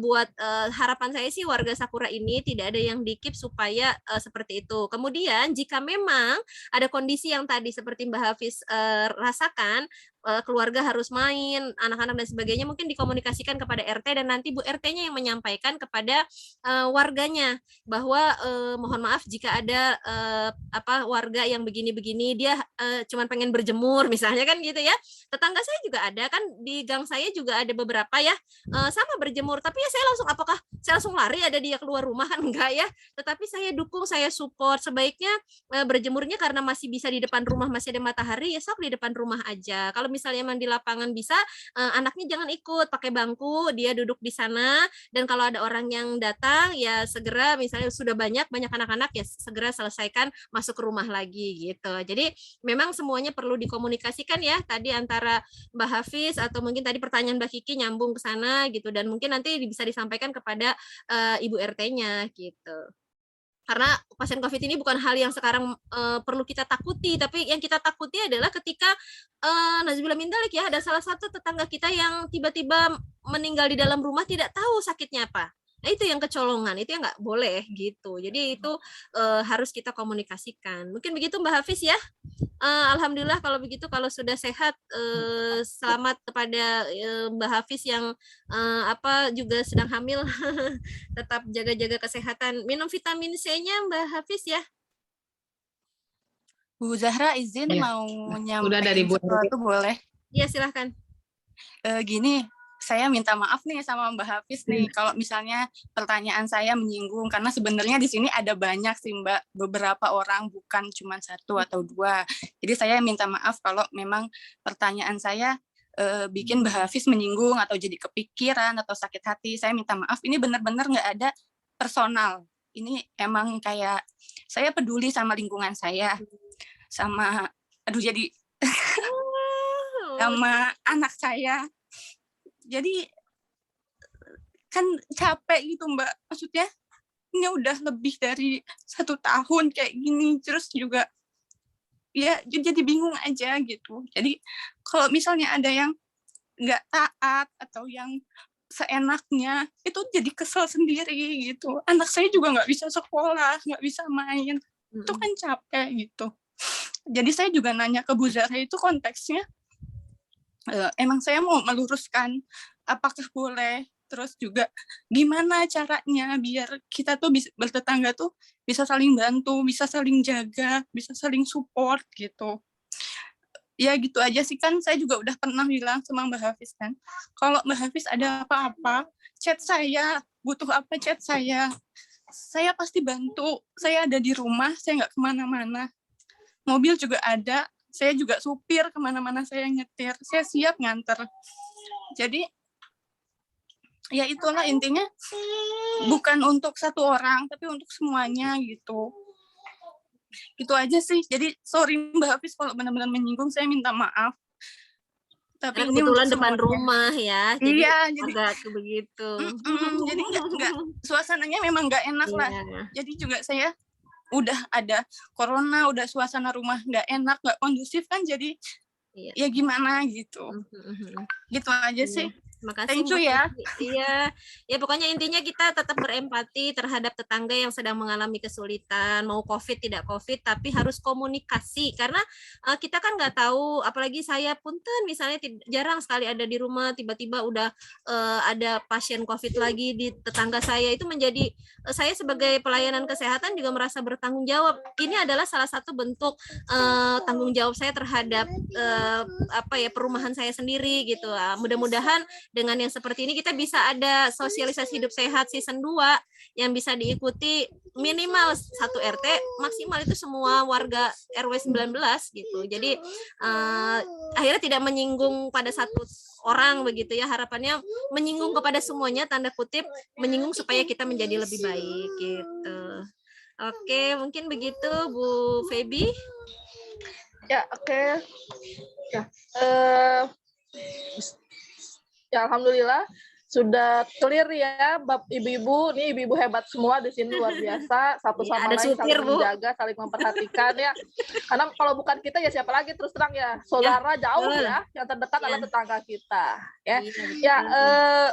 buat harapan saya sih warga Sakura ini tidak ada yang di-keep supaya seperti itu. Kemudian jika memang ada kondisi yang tadi seperti Mbak Hafiz rasakan, keluarga harus main, anak-anak dan sebagainya, mungkin dikomunikasikan kepada RT dan nanti Bu RT-nya yang menyampaikan kepada warganya bahwa mohon maaf jika ada warga yang begini-begini, dia cuman pengen berjemur misalnya kan gitu ya. Tetangga saya juga ada kan, di gang saya juga ada beberapa ya sama berjemur, tapi ya saya langsung, apakah saya langsung lari ada dia keluar rumah kan, enggak ya, tetapi saya dukung, saya support. Sebaiknya berjemurnya karena masih bisa di depan rumah, masih ada matahari, ya sok di depan rumah aja. Kalau misalnya emang di lapangan bisa, anaknya jangan ikut, pakai bangku, dia duduk di sana, dan kalau ada orang yang datang ya segera, misalnya sudah banyak anak-anak ya segera selesaikan, masuk ke rumah lagi gitu. Jadi memang semuanya perlu dikomunikasikan ya, tadi antara Mbak Hafiz atau mungkin tadi pertanyaan Mbak Kiki nyambung ke sana gitu, dan mungkin nanti bisa disampaikan kepada Ibu RT-nya gitu. Karena pasien COVID ini bukan hal yang sekarang perlu kita takuti, tapi yang kita takuti adalah ketika Nazubillah min dzalik ya, ada salah satu tetangga kita yang tiba-tiba meninggal di dalam rumah, tidak tahu sakitnya apa. Nah itu yang kecolongan, itu yang nggak boleh gitu. Jadi itu harus kita komunikasikan. Mungkin begitu Mbak Hafiz ya. Alhamdulillah kalau begitu, kalau sudah sehat, selamat kepada Mbak Hafiz yang juga sedang hamil. Tetap jaga-jaga kesehatan. Minum vitamin C-nya Mbak Hafiz ya. Bu Zahra izin mau Udah dari Bu sesuatu boleh? Iya silahkan. Gini, saya minta maaf nih sama Mbak Hafiz nih kalau misalnya pertanyaan saya menyinggung, karena sebenarnya di sini ada banyak sih Mbak, beberapa orang, bukan cuma satu atau dua. Jadi saya minta maaf kalau memang pertanyaan saya bikin Mbak Hafiz menyinggung atau jadi kepikiran atau sakit hati. Saya minta maaf, ini benar-benar nggak ada personal. Ini emang kayak saya peduli sama lingkungan saya, sama jadi sama anak saya. Jadi kan capek gitu Mbak, maksudnya ini udah lebih dari 1 tahun kayak gini, terus juga ya jadi bingung aja gitu. Jadi kalau misalnya ada yang nggak taat atau yang seenaknya, itu jadi kesel sendiri gitu. Anak saya juga nggak bisa sekolah, nggak bisa main, itu kan capek gitu. Jadi saya juga nanya ke Bu Zahra itu konteksnya, emang saya mau meluruskan apakah boleh, terus juga gimana caranya biar kita tuh bertetangga tuh bisa saling bantu, bisa saling jaga, bisa saling support gitu. Ya gitu aja sih, kan saya juga udah pernah bilang sama Mbak Hafiz kan, kalau Mbak Hafiz ada apa-apa, chat saya, butuh apa chat saya pasti bantu, saya ada di rumah, saya nggak kemana-mana, mobil juga ada, saya juga supir kemana-mana, saya nyetir, saya siap nganter. Jadi ya itulah intinya, bukan untuk satu orang tapi untuk semuanya gitu. Gitu aja sih. Jadi sorry Mbak Hafiz kalau benar-benar menyinggung, saya minta maaf. Tapi ini kebetulan depan rumah ya, jadi agak begitu. Jadi nggak suasananya memang nggak enak lah. Jadi juga saya udah ada corona, udah suasana rumah nggak enak, nggak kondusif kan, jadi ya gimana gitu. Gitu aja sih. Makasih. Thank you ya. Iya, ya pokoknya intinya kita tetap berempati terhadap tetangga yang sedang mengalami kesulitan, mau COVID tidak COVID, tapi harus komunikasi, karena kita kan nggak tahu, apalagi saya punten misalnya jarang sekali ada di rumah, tiba-tiba udah ada pasien COVID lagi di tetangga saya, itu menjadi saya sebagai pelayanan kesehatan juga merasa bertanggung jawab. Ini adalah salah satu bentuk tanggung jawab saya terhadap perumahan saya sendiri gitu. Mudah-mudahan dengan yang seperti ini kita bisa ada sosialisasi hidup sehat season 2 yang bisa diikuti minimal 1 RT, maksimal itu semua warga RW 19 gitu. Jadi akhirnya tidak menyinggung pada satu orang begitu ya, harapannya menyinggung kepada semuanya, tanda kutip menyinggung supaya kita menjadi lebih baik gitu. Oke, mungkin begitu Bu Feby. Ya, oke. Ya, alhamdulillah sudah clear ya, ibu-ibu. Nih ibu-ibu hebat semua di sini, luar biasa. Satu sama lain saling menjaga, saling memperhatikan ya. Karena kalau bukan kita ya siapa lagi, terus terang ya. Saudara jauh ya, yang terdekat adalah tetangga kita. Ya,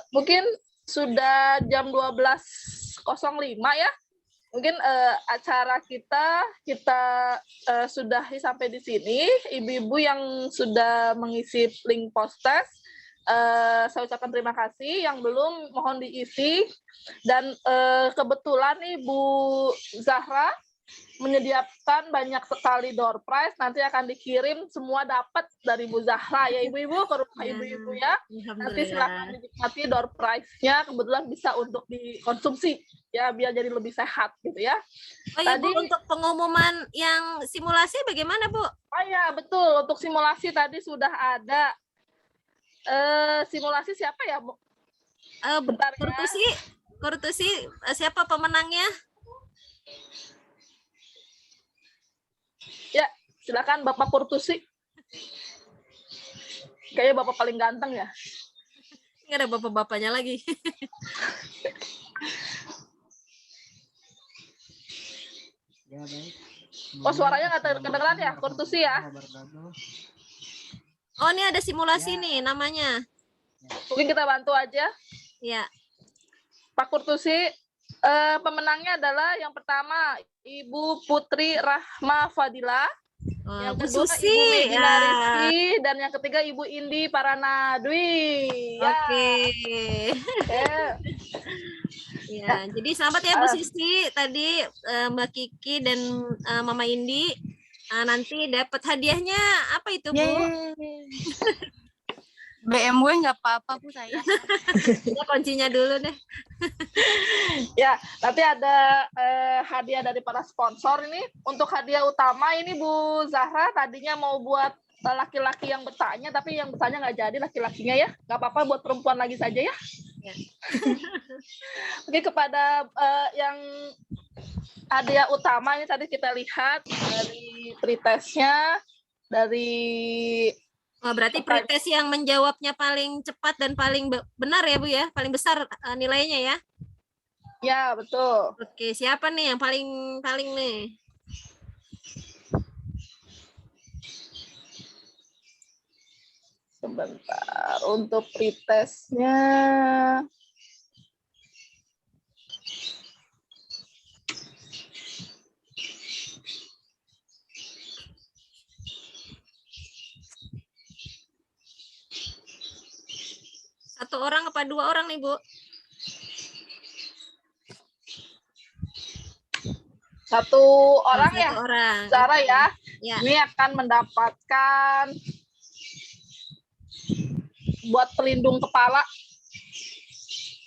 mungkin sudah jam 12.05 ya. Mungkin acara kita sudahi sampai di sini. Ibu-ibu yang sudah mengisi link post-test, saya ucapkan terima kasih. Yang belum mohon diisi. Dan kebetulan nih Bu Zahra menyediakan banyak sekali door prize, nanti akan dikirim semua dapat dari Bu Zahra ya ibu-ibu ke rumah ibu-ibu ya. Nanti silakan dinikmati door prize-nya, kebetulan bisa untuk dikonsumsi ya biar jadi lebih sehat gitu ya. Oh ya, Bu, untuk pengumuman yang simulasi bagaimana, Bu? Oh ya, betul, untuk simulasi tadi sudah ada. Simulasi siapa ya, Bu? Bentar ya. Kurtusi, siapa pemenangnya? Ya, silakan Bapak Kurtusi. Kayaknya Bapak paling ganteng ya. Nggak ada bapak-bapaknya lagi. Oh, suaranya nggak kedengeran ya, Kurtusi ya? Oh, ini ada simulasi nih namanya. Mungkin kita bantu aja. Ya. Pak Kurtusi, pemenangnya adalah yang pertama Ibu Putri Rahma Fadila, yang kedua Ibu Medina Rizky, dan yang ketiga Ibu Indi Paranadwi. Oke. Ya, jadi selamat ya Bu Sisi, tadi Mbak Kiki dan Mama Indi. Nanti dapat hadiahnya apa itu, Bu? BMW nggak apa-apa Bu saya. Ya, kuncinya dulu deh. Ya, nanti ada hadiah dari para sponsor ini. Untuk hadiah utama ini Bu Zahra tadinya mau buat laki-laki yang bertanya, tapi yang bertanya nggak jadi laki-lakinya ya. Nggak apa-apa, buat perempuan lagi saja ya. Ya. Oke, kepada yang hadiah utama ini tadi kita lihat dari pretestnya, dari berarti pretest yang menjawabnya paling cepat dan paling benar ya Bu ya, paling besar nilainya ya. Ya, betul. Oke, siapa nih yang paling nih? Sebentar, untuk pretestnya. Satu orang apa dua orang nih, Bu? Satu orang ya? Satu orang. Zara ya. Ya. Ini akan mendapatkan buat pelindung kepala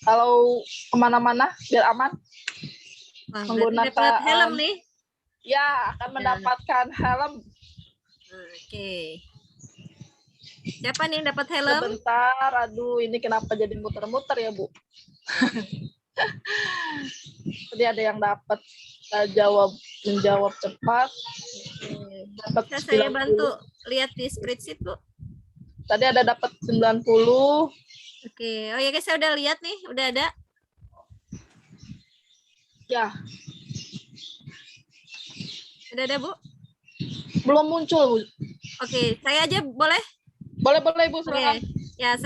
kalau kemana-mana biar aman. Menggunakan helm nih. Ya, akan mendapatkan helm. Oke. Siapa nih yang dapat helm? Sebentar, aduh ini kenapa jadi muter-muter ya Bu? Tadi ada yang dapat menjawab cepat. Dapat saya bantu lihat di spreadsheet Bu. Tadi ada dapat 90. Oke, oh ya guys, saya udah lihat nih, udah ada. Ya. Udah ada Bu? Belum muncul Bu. Oke, saya aja boleh? Boleh Ibu, silakan. Ya,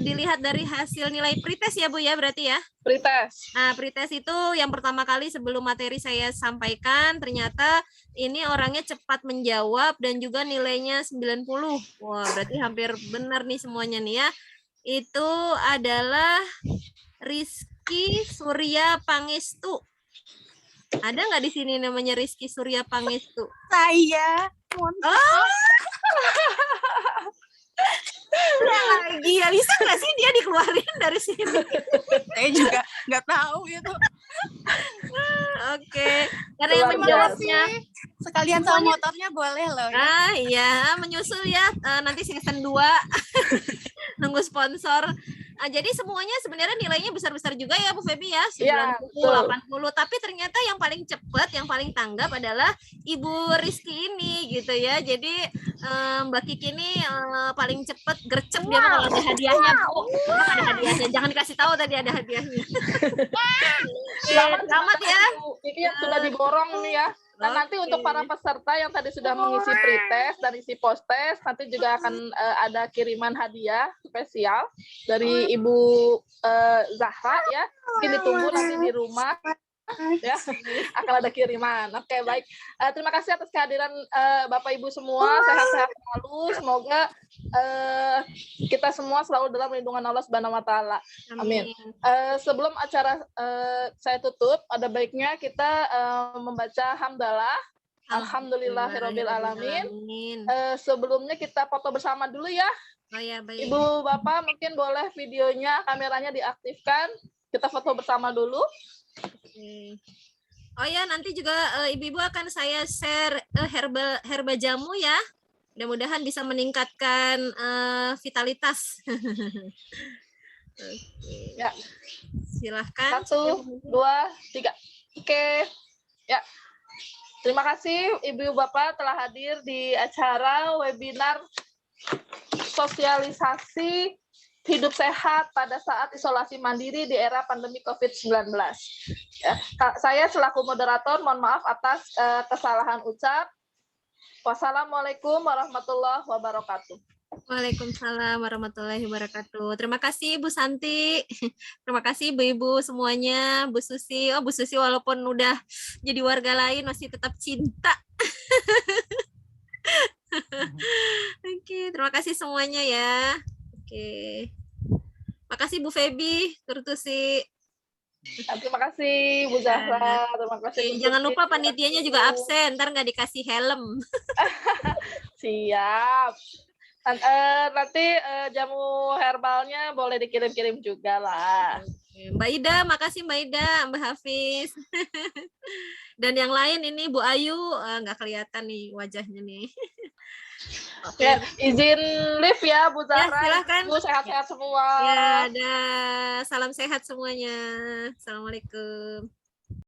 dilihat dari hasil nilai pretest ya Bu ya, berarti ya? Pretest. Nah, pretest itu yang pertama kali sebelum materi saya sampaikan, ternyata ini orangnya cepat menjawab dan juga nilainya 90. Wah, berarti hampir benar nih semuanya nih ya. Itu adalah Rizky Surya Pangestu. Ada nggak di sini namanya Rizky Surya Pangestu? Saya. Lagi ya, bisa nggak sih dia dikeluarin dari sini? Saya juga nggak tahu itu. Oke, karena yang menjawabnya sekalian sama motornya boleh loh. Ah iya, menyusul ya nanti season 2 nunggu sponsor. Jadi semuanya sebenarnya nilainya besar-besar juga ya Bu Feby ya, 90, 80. Tapi ternyata yang paling cepat, yang paling tanggap adalah Ibu Rizky ini gitu ya. Jadi Mbak Kiki ini paling cepat gercep dia kalau ada hadiahnya Bu. Ada hadiahnya, jangan dikasih tahu tadi ada hadiahnya. Selamat ya. Kiki yang sudah diborong nih ya. Dan nanti untuk para peserta yang tadi sudah mengisi pretest dan isi post-test, nanti juga akan ada kiriman hadiah spesial dari Ibu Zahra ya. Mungkin ditunggu nanti di rumah. ya akan ada kiriman. Oke, baik. Terima kasih atas kehadiran Bapak Ibu semua, sehat-sehat selalu. Semoga kita semua selalu dalam lindungan Allah Subhanahu wa taala. Amin. Sebelum acara saya tutup, ada baiknya kita membaca hamdalah. Alhamdulillahirabbil alamin. Sebelumnya kita foto bersama dulu ya. Oh ya, baik. Ibu Bapak mungkin boleh videonya, kameranya diaktifkan. Kita foto bersama dulu. Oh ya, nanti juga ibu-ibu akan saya share herba jamu ya. Mudah-mudahan bisa meningkatkan vitalitas. Ya. Silahkan. 1, 2, 3. Oke. Ya. Terima kasih Ibu Bapak telah hadir di acara webinar sosialisasi hidup sehat pada saat isolasi mandiri di era pandemi COVID-19. Ya, saya selaku moderator mohon maaf atas kesalahan ucap. Wassalamualaikum warahmatullahi wabarakatuh. Waalaikumsalam warahmatullahi wabarakatuh. Terima kasih Bu Santi. Terima kasih ibu-ibu semuanya. Bu Susi. Oh, Bu Susi walaupun udah jadi warga lain masih tetap cinta. Oke, terima kasih semuanya ya. Oke. Makasih Bu Febi, Turtusi. Terima kasih Bu Zahra. Terima kasih. Jangan lupa panitianya juga absen, ntar nggak dikasih helm. Siap. Nanti jamu herbalnya boleh dikirim-kirim juga lah. Mbak Ida, makasih Mbak Ida, Mbak Hafiz. Dan yang lain ini Bu Ayu, nggak kelihatan nih wajahnya nih. Oke. Ya, izin live ya Bu Zahra. Ya, silahkan. Bu sehat-sehat semua. Ya, ada salam sehat semuanya. Assalamualaikum.